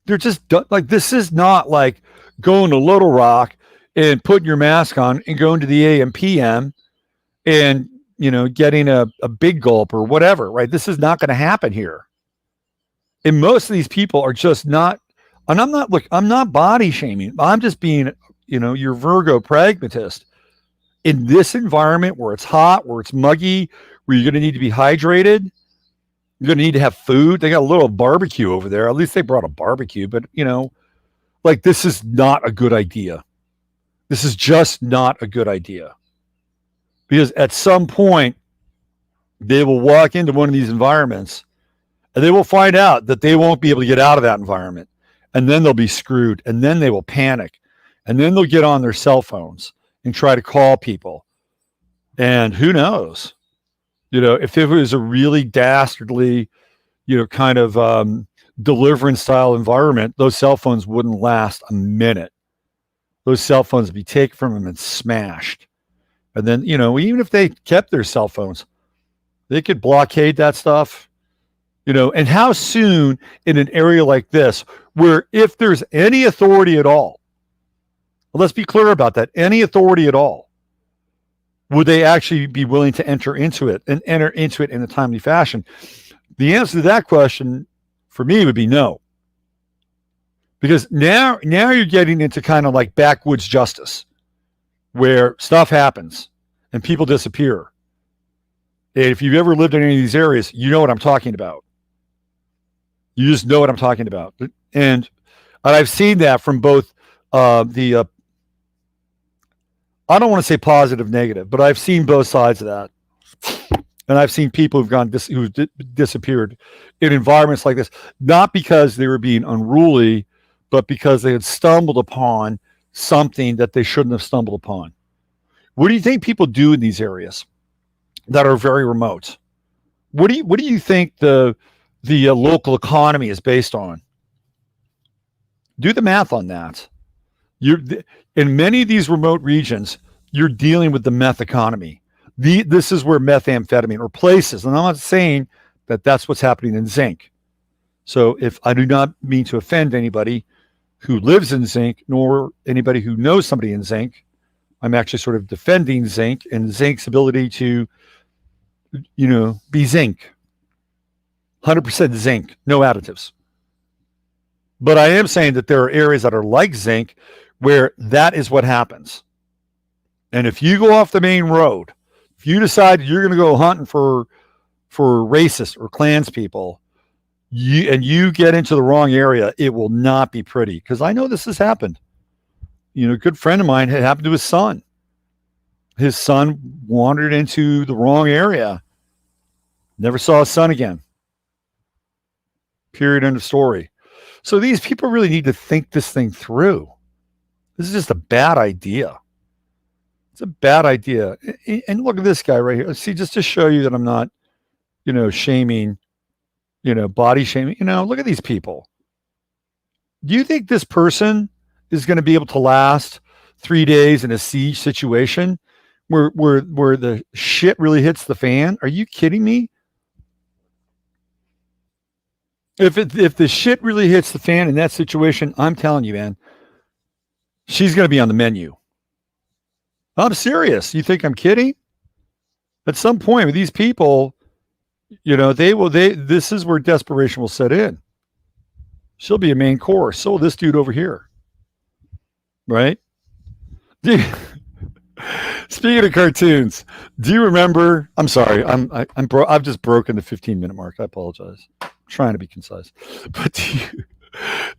They're just like, this is not like going to Little Rock and putting your mask on and going to the AM PM and, getting a big gulp or whatever, right? This is not going to happen here. And most of these people are just not, and I'm not body shaming. I'm just being, your Virgo pragmatist. In this environment where it's hot, where it's muggy, where you're going to need to be hydrated, you're going to need to have food. They got a little barbecue over there. At least they brought a barbecue, but this is not a good idea. This is just not a good idea. Because at some point, they will walk into one of these environments and they will find out that they won't be able to get out of that environment. And then they'll be screwed. And then they will panic. And then they'll get on their cell phones and try to call people. And who knows? If it was a really dastardly, kind of deliverance style environment, those cell phones wouldn't last a minute. Those cell phones would be taken from them and smashed. And then, even if they kept their cell phones, they could blockade that stuff, and how soon in an area like this, where if there's any authority at all, well, let's be clear about that, any authority at all, would they actually be willing to enter into it in a timely fashion? The answer to that question for me would be no. Because now you're getting into kind of like backwoods justice, where stuff happens and people disappear. And if you've ever lived in any of these areas, you know what I'm talking about. You just know what I'm talking about. And I've seen that from both I don't want to say positive, negative, but I've seen both sides of that. And I've seen people who've disappeared in environments like this, not because they were being unruly, but because they had stumbled upon something that they shouldn't have stumbled upon. What do you think people do in these areas that are very remote? What do you think the local economy is based on? Do the math on that. In many of these remote regions, you're dealing with the meth economy. This is where methamphetamine or places, and I'm not saying that that's what's happening in Zinc. So if I do not mean to offend anybody who lives in Zinc, nor anybody who knows somebody in Zinc, I'm actually sort of defending Zinc and Zinc's ability to, be Zinc. 100% Zinc, no additives. But I am saying that there are areas that are like Zinc where that is what happens. And if you go off the main road, if you decide you're going to go hunting for racists or Klans people, you get into the wrong area, it will not be pretty. Because I know this has happened. A good friend of mine, had happened to his son. His son wandered into the wrong area. Never saw his son again. Period, end of story. So these people really need to think this thing through. This is just a bad idea. It's a bad idea. And look at this guy right here. See, just to show you that I'm not, shaming, body shaming. Look at these people. Do you think this person is going to be able to last 3 days in a siege situation where the shit really hits the fan? Are you kidding me? If the shit really hits the fan in that situation, I'm telling you, man, she's going to be on the menu. I'm serious. You think I'm kidding? At some point with these people, this is where desperation will set in. She'll be a main course. So will this dude over here. Right? Speaking of cartoons, do you remember? I'm sorry, I've just broken the 15-minute mark. I apologize. I'm trying to be concise. But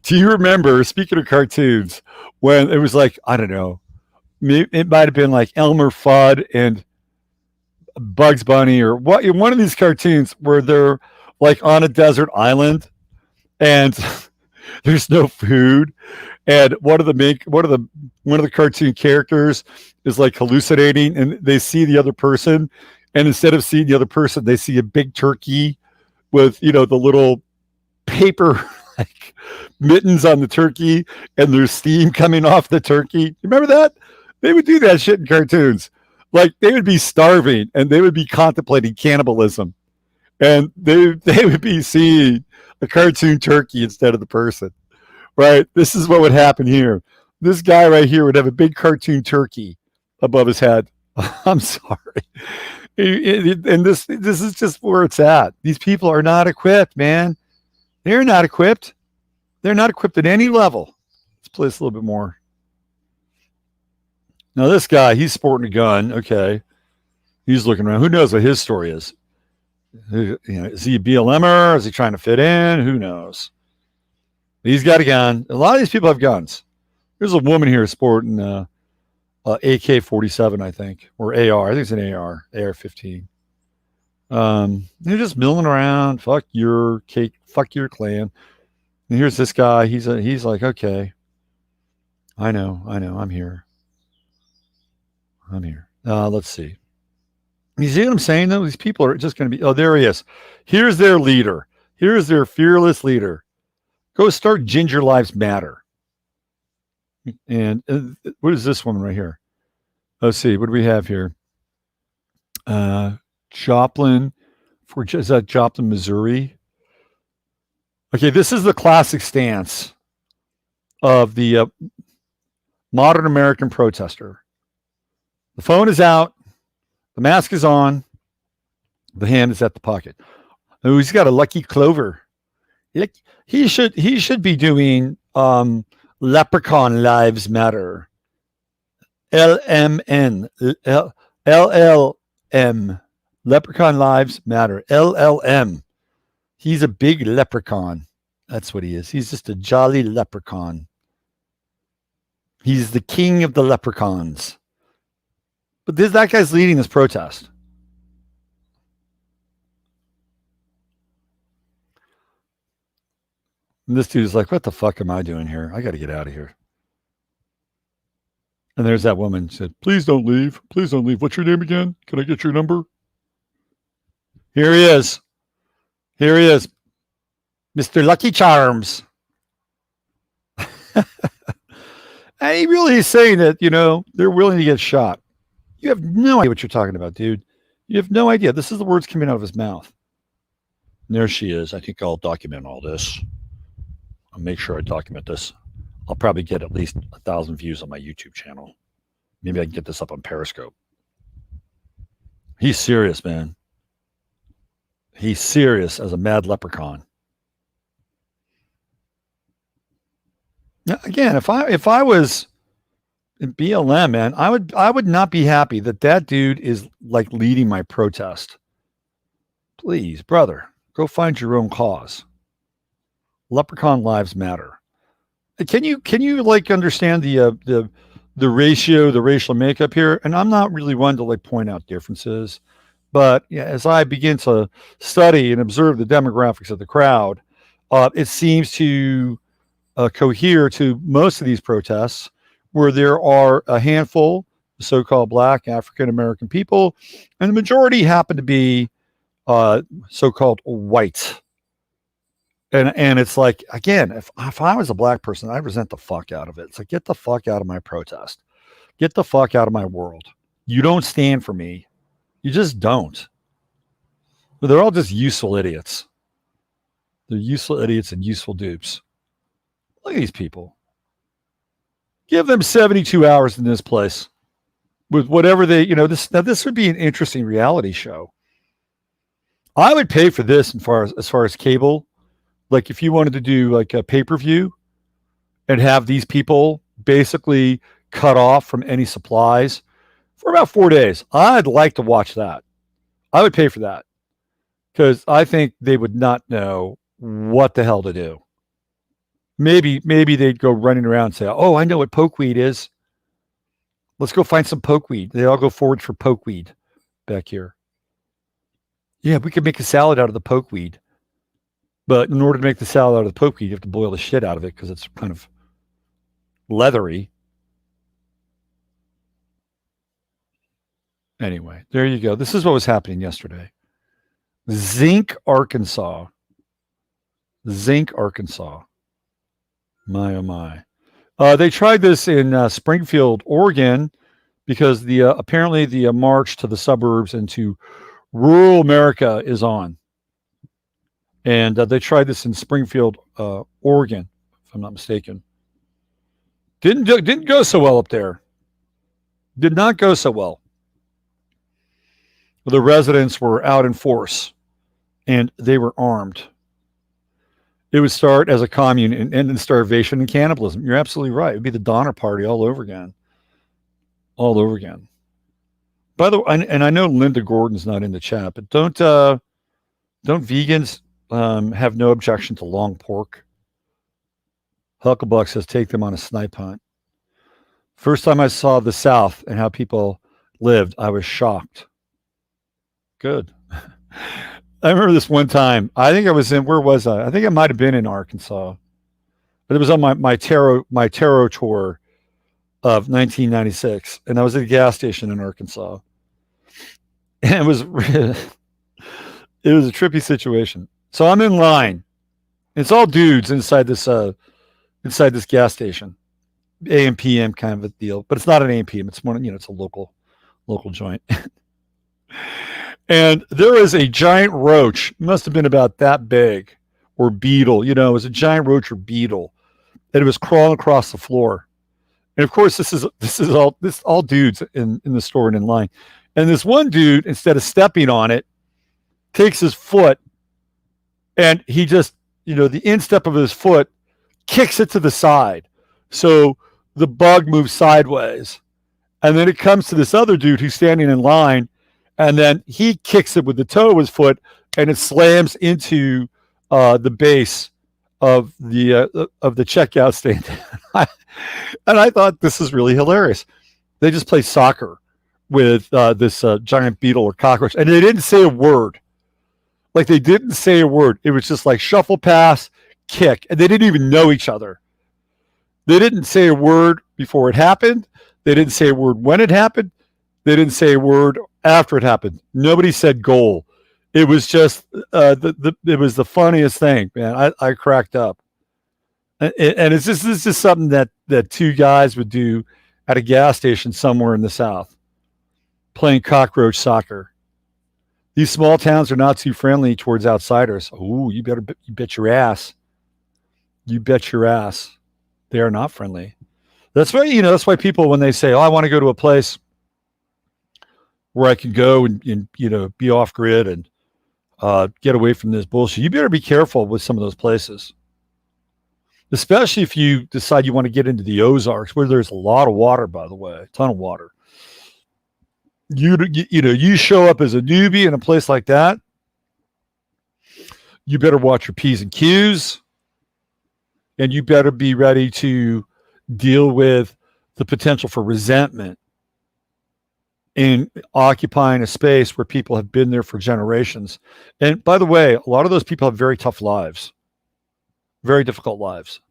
do you remember, speaking of cartoons, when it was like, I don't know, it might have been like Elmer Fudd and Bugs Bunny or what, one of these cartoons where they're like on a desert island and there's no food, and one of the cartoon characters is like hallucinating, and they see the other person, and instead of seeing the other person, they see a big turkey with the little paper like mittens on the turkey, and there's steam coming off the turkey. You remember that? They would do that shit in cartoons. Like they would be starving and they would be contemplating cannibalism, and they would be seeing a cartoon turkey instead of the person. Right? This is what would happen here. This guy right here would have a big cartoon turkey above his head. I'm sorry. And this is just where it's at. These people are not equipped, man. They're not equipped. They're not equipped at any level. Let's play this a little bit more. Now this guy, he's sporting a gun. Okay. He's looking around. Who knows what his story is? Is he a BLMer? Is he trying to fit in? Who knows? He's got a gun. A lot of these people have guns. There's a woman here sporting AK-47, I think, or AR. I think it's an AR-15. They're just milling around. Fuck your cake. Fuck your clan. And here's this guy. He's like, okay, I know. I'm here. Let's see. You see what I'm saying, though? These people are just going to be. Oh, there he is. Here's their leader. Here's their fearless leader. Go start Ginger Lives Matter. And what is this woman right here? Let's see. What do we have here? Joplin. Is that Joplin, Missouri? Okay, this is the classic stance of the modern American protester. The phone is out. The mask is on. The hand is at the pocket. Oh, he's got a lucky clover. He should be doing Leprechaun Lives Matter. LMN. LLM. Leprechaun Lives Matter. LLM. He's a big leprechaun. That's what he is. He's just a jolly leprechaun. He's the king of the leprechauns. But that guy's leading this protest. And this dude is like, what the fuck am I doing here? I got to get out of here. And there's that woman. She said, please don't leave. Please don't leave. What's your name again? Can I get your number? Here he is. Here he is. Mr. Lucky Charms. And he really is saying that, they're willing to get shot. You have no idea what you're talking about, dude. You have no idea. This is the words coming out of his mouth. And there she is. I think I'll document all this. I'll make sure I document this. I'll probably get at least 1,000 views on my YouTube channel. Maybe I can get this up on Periscope. He's serious, man. He's serious as a mad leprechaun. Now, again, if I was in BLM, man, I would not be happy that dude is like leading my protest. Please, brother, go find your own cause. Leprechaun Lives Matter. Can you like understand the ratio, the racial makeup here? And I'm not really one to like point out differences, but yeah, as I begin to study and observe the demographics of the crowd, it seems to cohere to most of these protests, where there are a handful the so-called black African American people, and the majority happen to be so-called white. And it's like, again, if I was a black person, I resent the fuck out of it. It's like, get the fuck out of my protest. Get the fuck out of my world. You don't stand for me. You just don't. But they're all just useful idiots. They're useful idiots and useful dupes. Look at these people. Give them 72 hours in this place with whatever they, this would be an interesting reality show. I would pay for this as far as cable. Like if you wanted to do like a pay-per-view and have these people basically cut off from any supplies for about 4 days, I'd like to watch that. I would pay for that because I think they would not know what the hell to do. Maybe they'd go running around and say, oh, I know what pokeweed is. Let's go find some pokeweed. They all go forward for pokeweed back here. Yeah, we could make a salad out of the pokeweed. But in order to make the salad out of the pokeweed, you have to boil the shit out of it because it's kind of leathery. Anyway, there you go. This is what was happening yesterday. Zinc, Arkansas. Zinc, Arkansas. My, oh my. They tried this in Springfield, Oregon, because apparently the march to the suburbs and to rural America is on. And they tried this in Springfield, Oregon, if I'm not mistaken. Didn't go so well up there. Did not go so well. The residents were out in force, and they were armed. It would start as a commune and end in starvation and cannibalism. You're absolutely right. It would be the Donner Party all over again. All over again. By the way, and I know Linda Gordon's not in the chat, but don't vegans have no objection to long pork? Hucklebuck says take them on a snipe hunt. First time I saw the South and how people lived, I was shocked. Good. I remember this one time. I think I was in, where was I? I think I might have been in Arkansas. But it was on my tarot tour of 1996. And I was at a gas station in Arkansas. And it was a trippy situation. So I'm in line. It's all dudes inside this gas station. AM PM kind of a deal. But it's not an AM PM. It's more, it's a local joint. And there was a giant roach, must have been about that big, or beetle, it was a giant roach or beetle, and it was crawling across the floor. And of course, this is all dudes in the store and in line. And this one dude, instead of stepping on it, takes his foot, and he just, the instep of his foot kicks it to the side. So the bug moves sideways. And then it comes to this other dude who's standing in line, and then he kicks it with the toe of his foot, and it slams into the base of the checkout stand. And I thought this is really hilarious. They just play soccer with this giant beetle or cockroach, and they didn't say a word. Like, they didn't say a word. It was just like shuffle, pass, kick, and they didn't even know each other. They didn't say a word before it happened. They didn't say a word when it happened. They didn't say a word after it happened. Nobody said goal. It was just it was the funniest thing, man. I cracked up, and it's just something that two guys would do at a gas station somewhere in the South, playing cockroach soccer. These small towns are not too friendly towards outsiders. Oh, you bet your ass. You bet your ass. They are not friendly. That's why, that's why people, when they say, oh, I want to go to a place where I can go and be off grid and get away from this bullshit, you better be careful with some of those places. Especially if you decide you want to get into the Ozarks, where there's a lot of water, by the way, a ton of water. You show up as a newbie in a place like that, you better watch your P's and Q's, and you better be ready to deal with the potential for resentment in occupying a space where people have been there for generations. And by the way, a lot of those people have very tough lives, very difficult lives.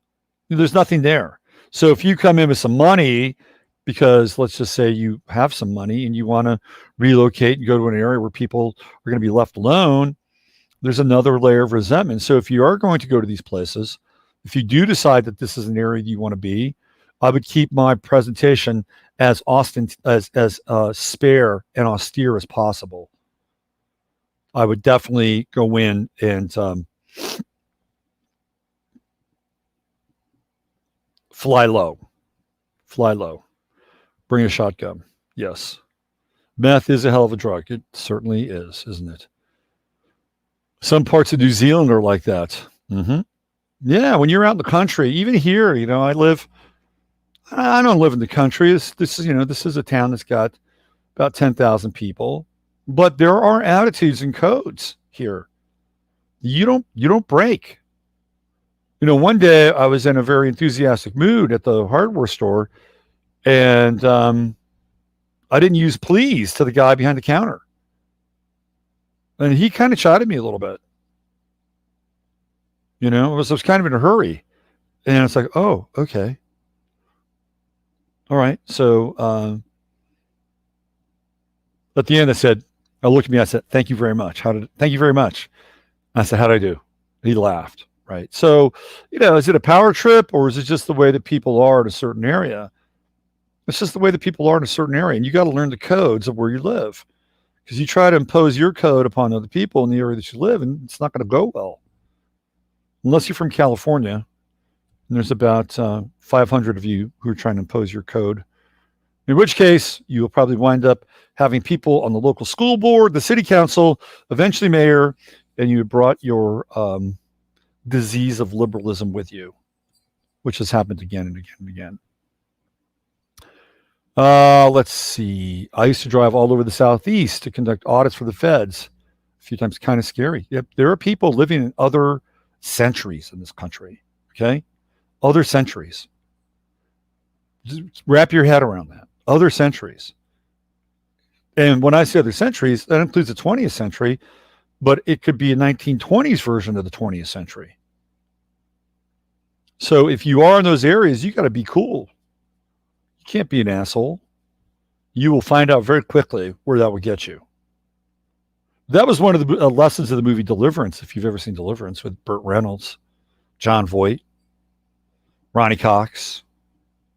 There's nothing there. So if you come in with some money because let's just say you have some money and you want to relocate and go to an area where people are going to be left alone. There's another layer of resentment. So if you are going to go to these places, if you do decide that this is an area you want to be, I would keep my presentation as spare and austere as possible. I would definitely go in and fly low, bring a shotgun. Yes, meth is a hell of a drug. It certainly is, isn't it? Some parts of New Zealand are like that. Mm-hmm. Yeah, when you're out in the country, even here, I don't live in the country. This is a town that's got about 10,000 people, but there are attitudes and codes here. You don't break. One day I was in a very enthusiastic mood at the hardware store, and I didn't use please to the guy behind the counter. And he kind of chided me a little bit. I was kind of in a hurry. And it's like, oh, okay. All right. So at the end, I looked at me, I said, thank you very much. Thank you very much. I said, how did I do? He laughed. Right. So, is it a power trip, or is it just the way that people are in a certain area? It's just the way that people are in a certain area. And you got to learn the codes of where you live. Because you try to impose your code upon other people in the area that you live, and it's not going to go well. Unless you're from California, and there's about 500 of you who are trying to impose your code. In which case, you will probably wind up having people on the local school board, the city council, eventually mayor, and you brought your disease of liberalism with you, which has happened again and again and again. Let's see. I used to drive all over the Southeast to conduct audits for the feds. A few times, kind of scary. Yep, there are people living in other centuries in this country. Okay, other centuries. Just wrap your head around that. Other centuries. And when I say other centuries, that includes the 20th century, but it could be a 1920s version of the 20th century. So if you are in those areas, you got to be cool. You can't be an asshole. You will find out very quickly where that will get you. That was one of the lessons of the movie Deliverance, if you've ever seen Deliverance, with Burt Reynolds, John Voight, Ronnie Cox,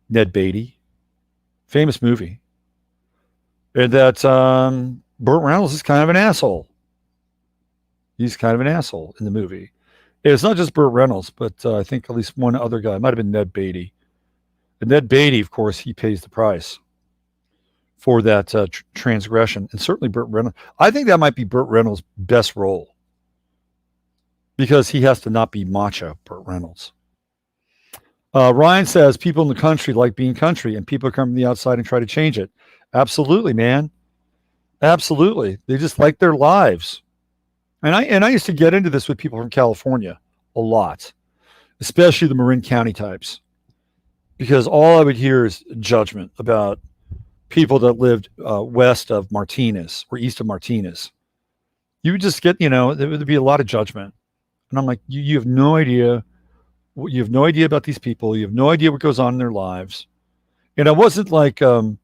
Ned Beatty. Famous movie. And that Burt Reynolds is kind of an asshole. He's kind of an asshole in the movie. It's not just Burt Reynolds, but I think at least one other guy. It might have been Ned Beatty. And Ned Beatty, of course, he pays the price for that transgression. And certainly Burt Reynolds. I think that might be Burt Reynolds' best role, because he has to not be macho, Burt Reynolds. Ryan says people in the country like being country, and people come from the outside and try to change it. Absolutely, man. Absolutely. They just like their lives. And I used to get into this with people from California a lot, especially the Marin County types, because all I would hear is judgment about people that lived west of Martinez or east of Martinez. You would just get, there would be a lot of judgment. And I'm like, you have no idea. You have no idea about these people. You have no idea what goes on in their lives. And I wasn't like, having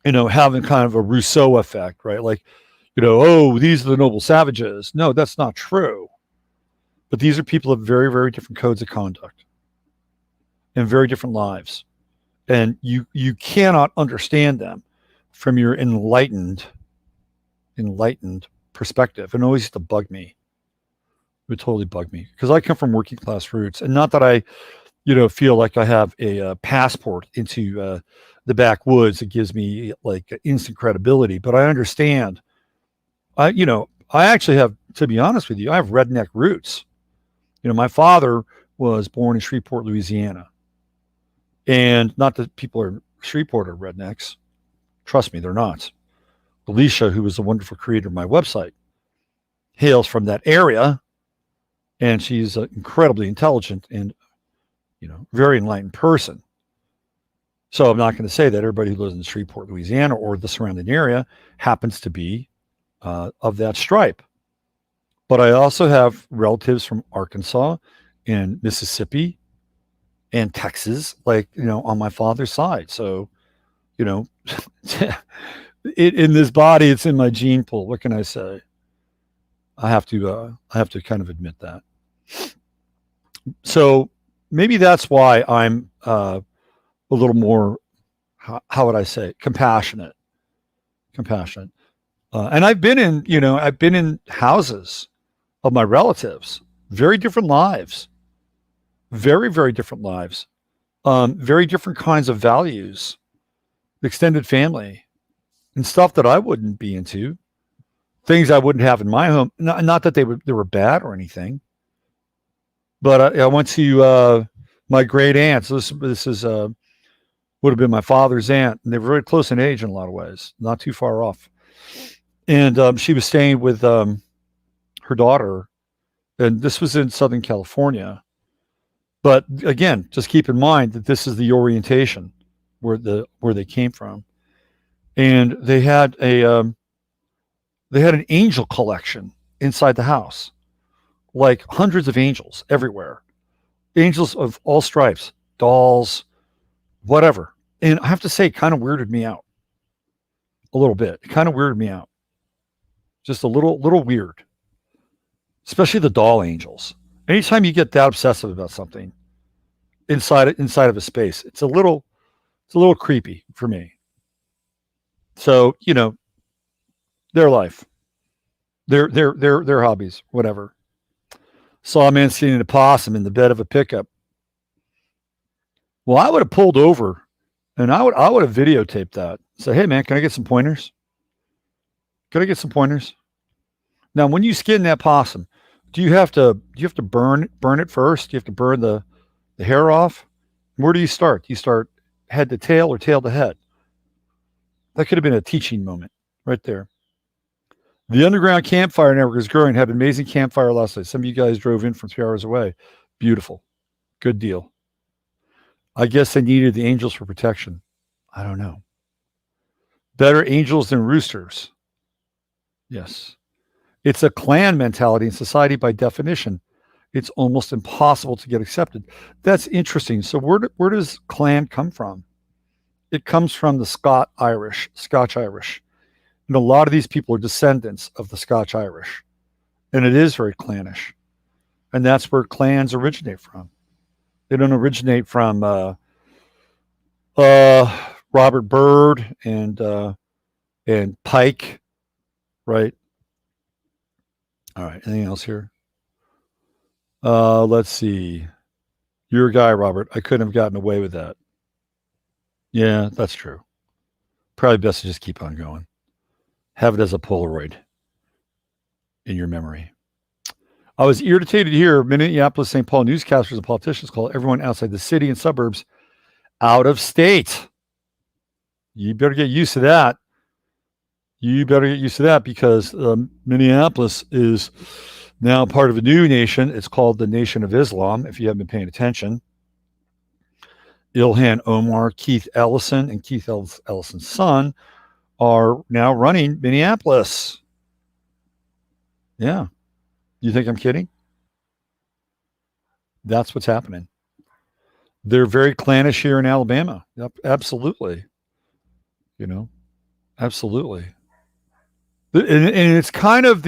kind of a Rousseau effect, right? Like, oh, these are the noble savages. No, that's not true. But these are people of very, very different codes of conduct and very different lives. And you cannot understand them from your enlightened perspective. And it always used to bug me. It would totally bug me, because I come from working class roots, and not that I, feel like I have a passport into the backwoods that gives me like instant credibility, but I understand. I actually have, to be honest with you, I have redneck roots. My father was born in Shreveport, Louisiana, and not that people in Shreveport are rednecks. Trust me, they're not. Alicia, who was the wonderful creator of my website, hails from that area. And she's an incredibly intelligent and, very enlightened person. So I'm not going to say that everybody who lives in Shreveport, Louisiana, or the surrounding area happens to be of that stripe. But I also have relatives from Arkansas and Mississippi and Texas, on my father's side. So you know, in this body, it's in my gene pool. What can I say? I have to kind of admit that. So maybe that's why I'm a little more, how would I say, compassionate. And I've been in houses of my relatives, very different lives, very, very different lives, very different kinds of values, extended family, and stuff that I wouldn't be into, things I wouldn't have in my home. Not that they were bad or anything, but I went to my great aunt. So this is would have been my father's aunt, and they were very close in age in a lot of ways, not too far off. And she was staying with her daughter, and this was in Southern California. But again, just keep in mind that this is the orientation where they came from, and they had an angel collection inside the house, like hundreds of angels everywhere, angels of all stripes, dolls, whatever. And I have to say, it kind of weirded me out a little bit. It kind of weirded me out, just a little weird, especially the doll angels. Anytime you get that obsessive about something inside of a space, it's a little creepy for me. So, their life, their hobbies, whatever. Saw a man sitting a possum in the bed of a pickup. Well, I would have pulled over and I would have videotaped that. Say, hey man, can I get some pointers? Can I get some pointers? Now, when you skin that possum, do you have to burn it first? Do you have to burn the hair off? Where do you start? Do you start head to tail or tail to head? That could have been a teaching moment right there. The underground campfire network is growing. Had an amazing campfire last night. Some of you guys drove in from 3 hours away. Beautiful. Good deal. I guess they needed the angels for protection. I don't know. Better angels than roosters. Yes. It's a clan mentality in society by definition. It's almost impossible to get accepted. That's interesting. So where does clan come from? It comes from the Scotch Irish. And a lot of these people are descendants of the Scotch Irish. And it is very clannish. And that's where clans originate from. They don't originate from Robert Byrd and Pike, right? All right. Anything else here? Let's see. You're a guy, Robert. I couldn't have gotten away with that. Yeah, that's true. Probably best to just keep on going. Have it as a Polaroid in your memory. I was irritated to hear Minneapolis, St. Paul newscasters and politicians call everyone outside the city and suburbs out of state. You better get used to that. Because Minneapolis is now part of a new nation. It's called the Nation of Islam, if you haven't been paying attention. Ilhan Omar, Keith Ellison, and Keith Ellison's son are now running Minneapolis. Yeah. You think I'm kidding? That's what's happening. They're very clannish here in Alabama. Yep, absolutely. Absolutely. And it's kind of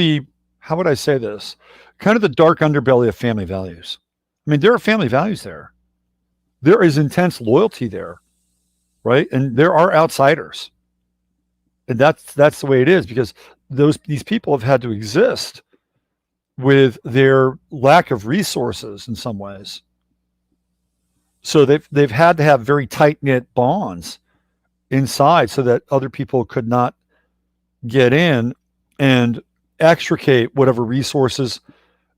how would I say this? Kind of the dark underbelly of family values. I mean, there are family values there. There is intense loyalty there, right? And there are outsiders. And that's the way it is, because these people have had to exist with their lack of resources in some ways. So they've had to have very tight-knit bonds inside so that other people could not get in and extricate whatever resources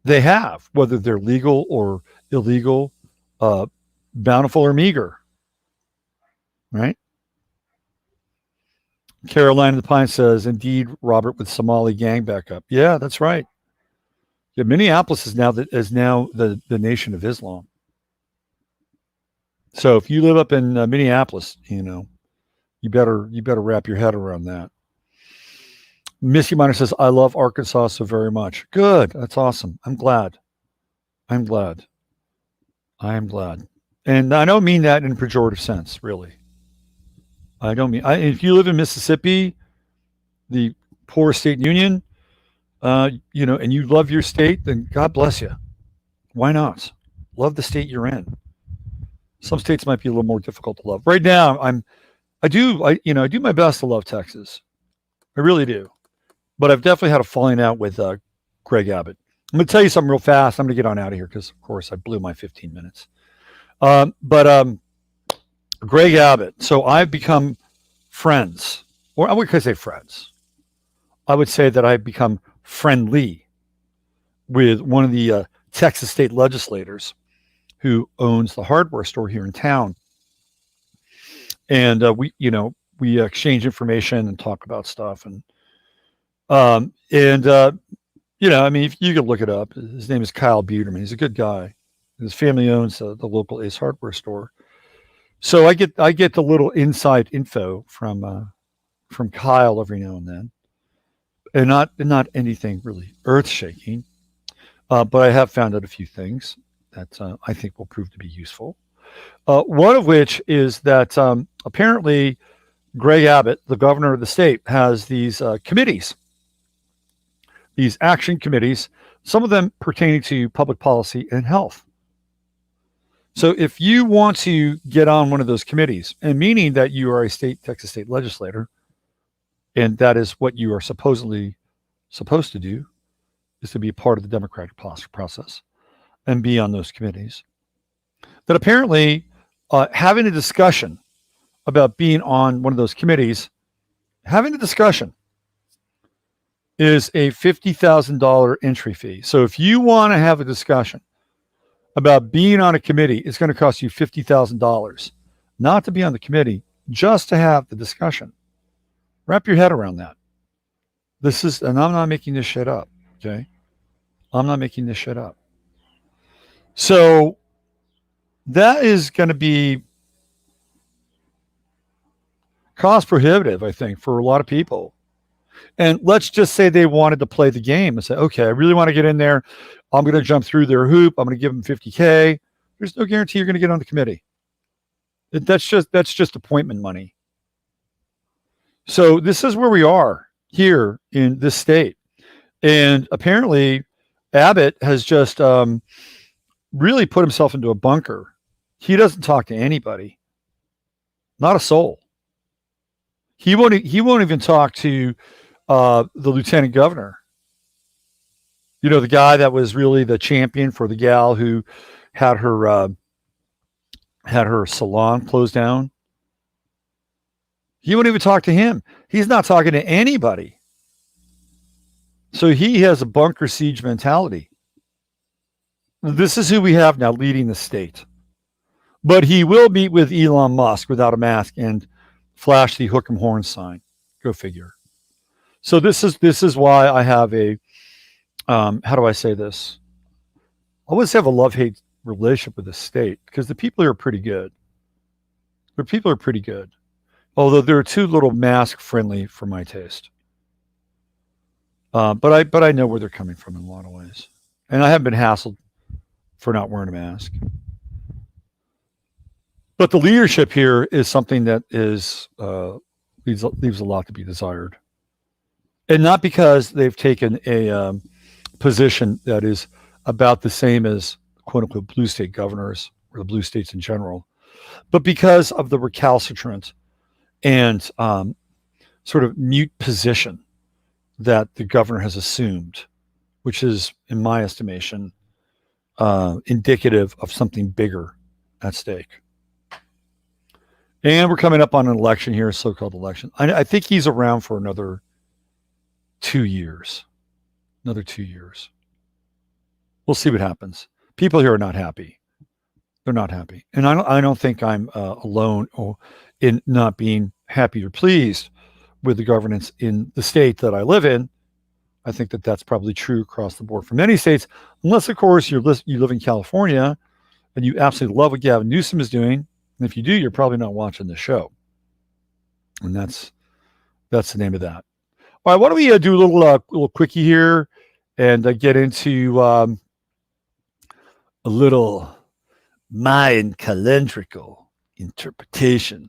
they have, whether they're legal or illegal, bountiful or meager, right? Carolina the Pine says, indeed, Robert, with Somali gang backup. Yeah, that's right. Yeah, Minneapolis is now the Nation of Islam. So if you live up in Minneapolis, you better wrap your head around that. Missy Miner says, I love Arkansas so very much. Good. That's awesome. I'm glad. And I don't mean that in a pejorative sense, really. I don't mean. If you live in Mississippi, the poor state in the union, and you love your state, then God bless you. Why not? Love the state you're in. Some states might be a little more difficult to love. Right now, I do my best to love Texas. I really do. But I've definitely had a falling out with Greg Abbott. I'm going to tell you something real fast. I'm going to get on out of here because, of course, I blew my 15 minutes. But Greg Abbott. So I've become friends, or I would say friends. I would say that I've become friendly with one of the Texas state legislators who owns the hardware store here in town, and we exchange information and talk about stuff, and I mean, if you could look it up. His name is Kyle Buterman. He's a good guy. His family owns the local Ace hardware store. So I get the little inside info from Kyle every now and then, and not anything really earth shaking. But I have found out a few things that I think will prove to be useful. One of which is that apparently Greg Abbott, the governor of the state, has these committees, these action committees, some of them pertaining to public policy and health. So if you want to get on one of those committees, and meaning that you are a Texas state legislator, and that is what you are supposedly supposed to do, is to be part of the democratic process and be on those committees, that apparently having a discussion about being on one of those committees, having a discussion is a $50,000 entry fee. So if you want to have a discussion about being on a committee, it's going to cost you $50,000, not to be on the committee, just to have the discussion. Wrap your head around that. And I'm not making this shit up, okay? I'm not making this shit up. So that is going to be cost prohibitive, I think, for a lot of people. And let's just say they wanted to play the game and say, okay, I really want to get in there. I'm going to jump through their hoop. I'm going to give them $50K. There's no guarantee you're going to get on the committee. That's just appointment money. So this is where we are here in this state. And apparently Abbott has just really put himself into a bunker. He doesn't talk to anybody. Not a soul. He won't even talk to the lieutenant governor. You know, the guy that was really the champion for the gal who had her salon closed down. He won't even talk to him. He's not talking to anybody. So he has a bunker siege mentality. This is who we have now leading the state. But he will meet with Elon Musk without a mask and flash the hook 'em horn sign. Go figure. So this is why I have a how do I say this? I always have a love-hate relationship with the state because the people here are pretty good. The people are pretty good. Although they're too little mask friendly for my taste. But I know where they're coming from in a lot of ways. And I haven't been hassled for not wearing a mask. But the leadership here is something that is leaves a lot to be desired. And not because they've taken a position that is about the same as quote unquote blue state governors or the blue states in general, but because of the recalcitrant and sort of mute position that the governor has assumed, which is, in my estimation, indicative of something bigger at stake. And we're coming up on an election here, a so-called election. I think he's around for another 2 years. Another 2 years. We'll see what happens. People here are not happy. They're not happy. And I don't think I'm alone in not being happy or pleased with the governance in the state that I live in. I think that that's probably true across the board for many states, unless, of course, you live in California and you absolutely love what Gavin Newsom is doing. And if you do, you're probably not watching the show. And that's the name of that. All right, why don't we do a little quickie here and get into a little Mayan calendrical interpretation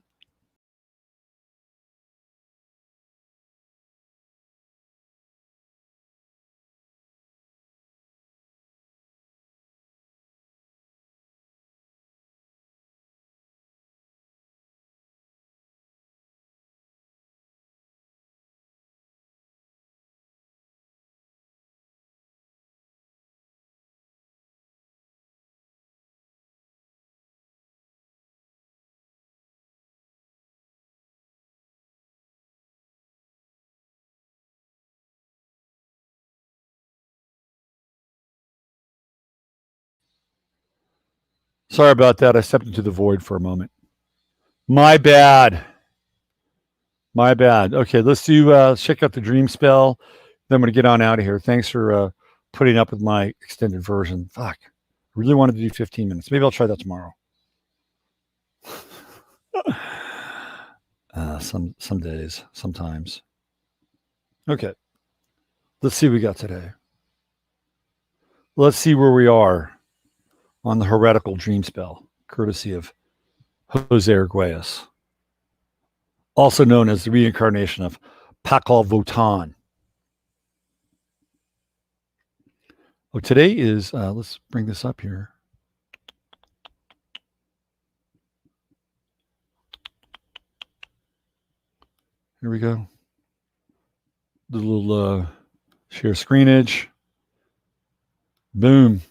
Sorry about that. I stepped into the void for a moment. My bad. Okay, let's do check out the dream spell. Then I'm going to get on out of here. Thanks for putting up with my extended version. Fuck. I really wanted to do 15 minutes. Maybe I'll try that tomorrow. Some days, sometimes. Okay. Let's see what we got today. Let's see where we are on the heretical dream spell, courtesy of Jose Arguelles, also known as the reincarnation of Pakal Votan. Oh, today is, let's bring this up here. Here we go. The little share screenage. Boom.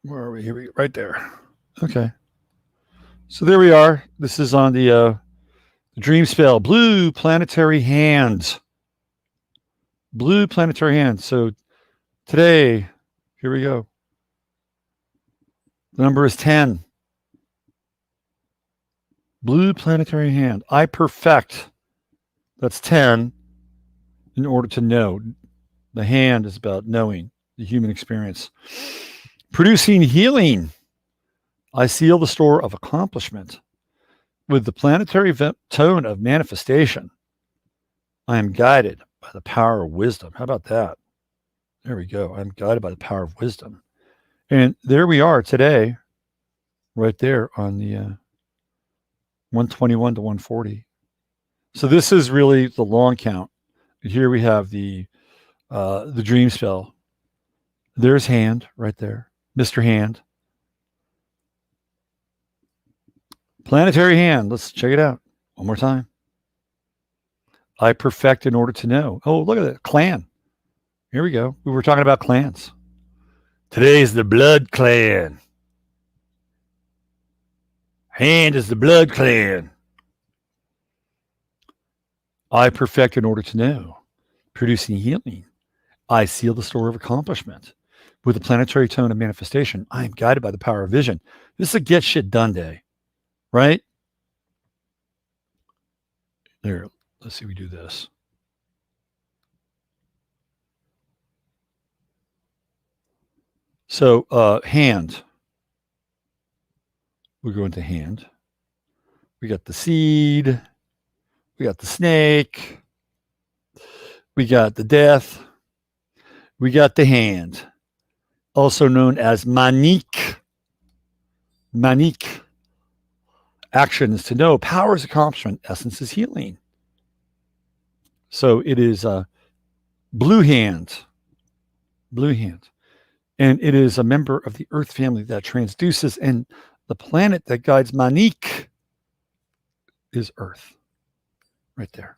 Where are we? Here we go. Right there. Okay. So there we are. This is on the dream spell. Blue planetary hands. Blue planetary hands. So today, here we go. The number is 10. Blue planetary hand. I perfect. That's 10 in order to know. The hand is about knowing the human experience. Producing healing. I seal the store of accomplishment. With the planetary tone of manifestation, I am guided by the power of wisdom. How about that? There we go. I'm guided by the power of wisdom. And there we are today, right there on the 121 to 140. So this is really the long count. Here we have the dream spell. There's hand right there. Mr. Hand. Planetary hand. Let's check it out one more time. I perfect in order to know. Oh, look at that. Clan. Here we go. We were talking about clans. Today's the blood clan. Hand is the blood clan. I perfect in order to know. Producing healing. I seal the store of accomplishment. With the planetary tone of manifestation, I am guided by the power of vision. This is a get shit done day, right? There, let's see, we do this. So, hand. We go into hand. We got the seed. We got the snake. We got the death. We got the hand. Also known as Manik. Manik. Action is to know. Power is accomplishment. Essence is healing. So it is blue hand. Blue hand. And it is a member of the Earth family that transduces, and the planet that guides Manik is Earth. Right there.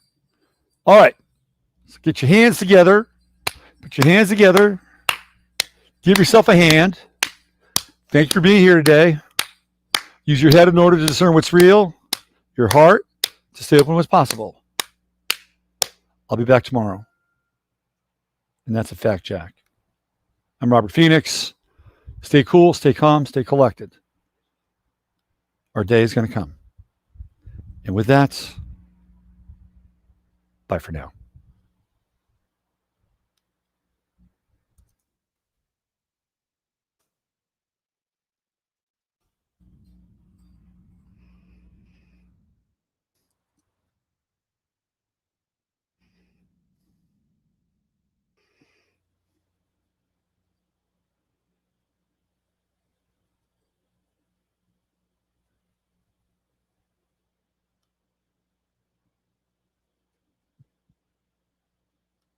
All right. So get your hands together. Put your hands together. Give yourself a hand. Thank you for being here today. Use your head in order to discern what's real. Your heart to stay open what's possible. I'll be back tomorrow. And that's a fact, Jack. I'm Robert Phoenix. Stay cool, stay calm, stay collected. Our day is going to come. And with that, bye for now.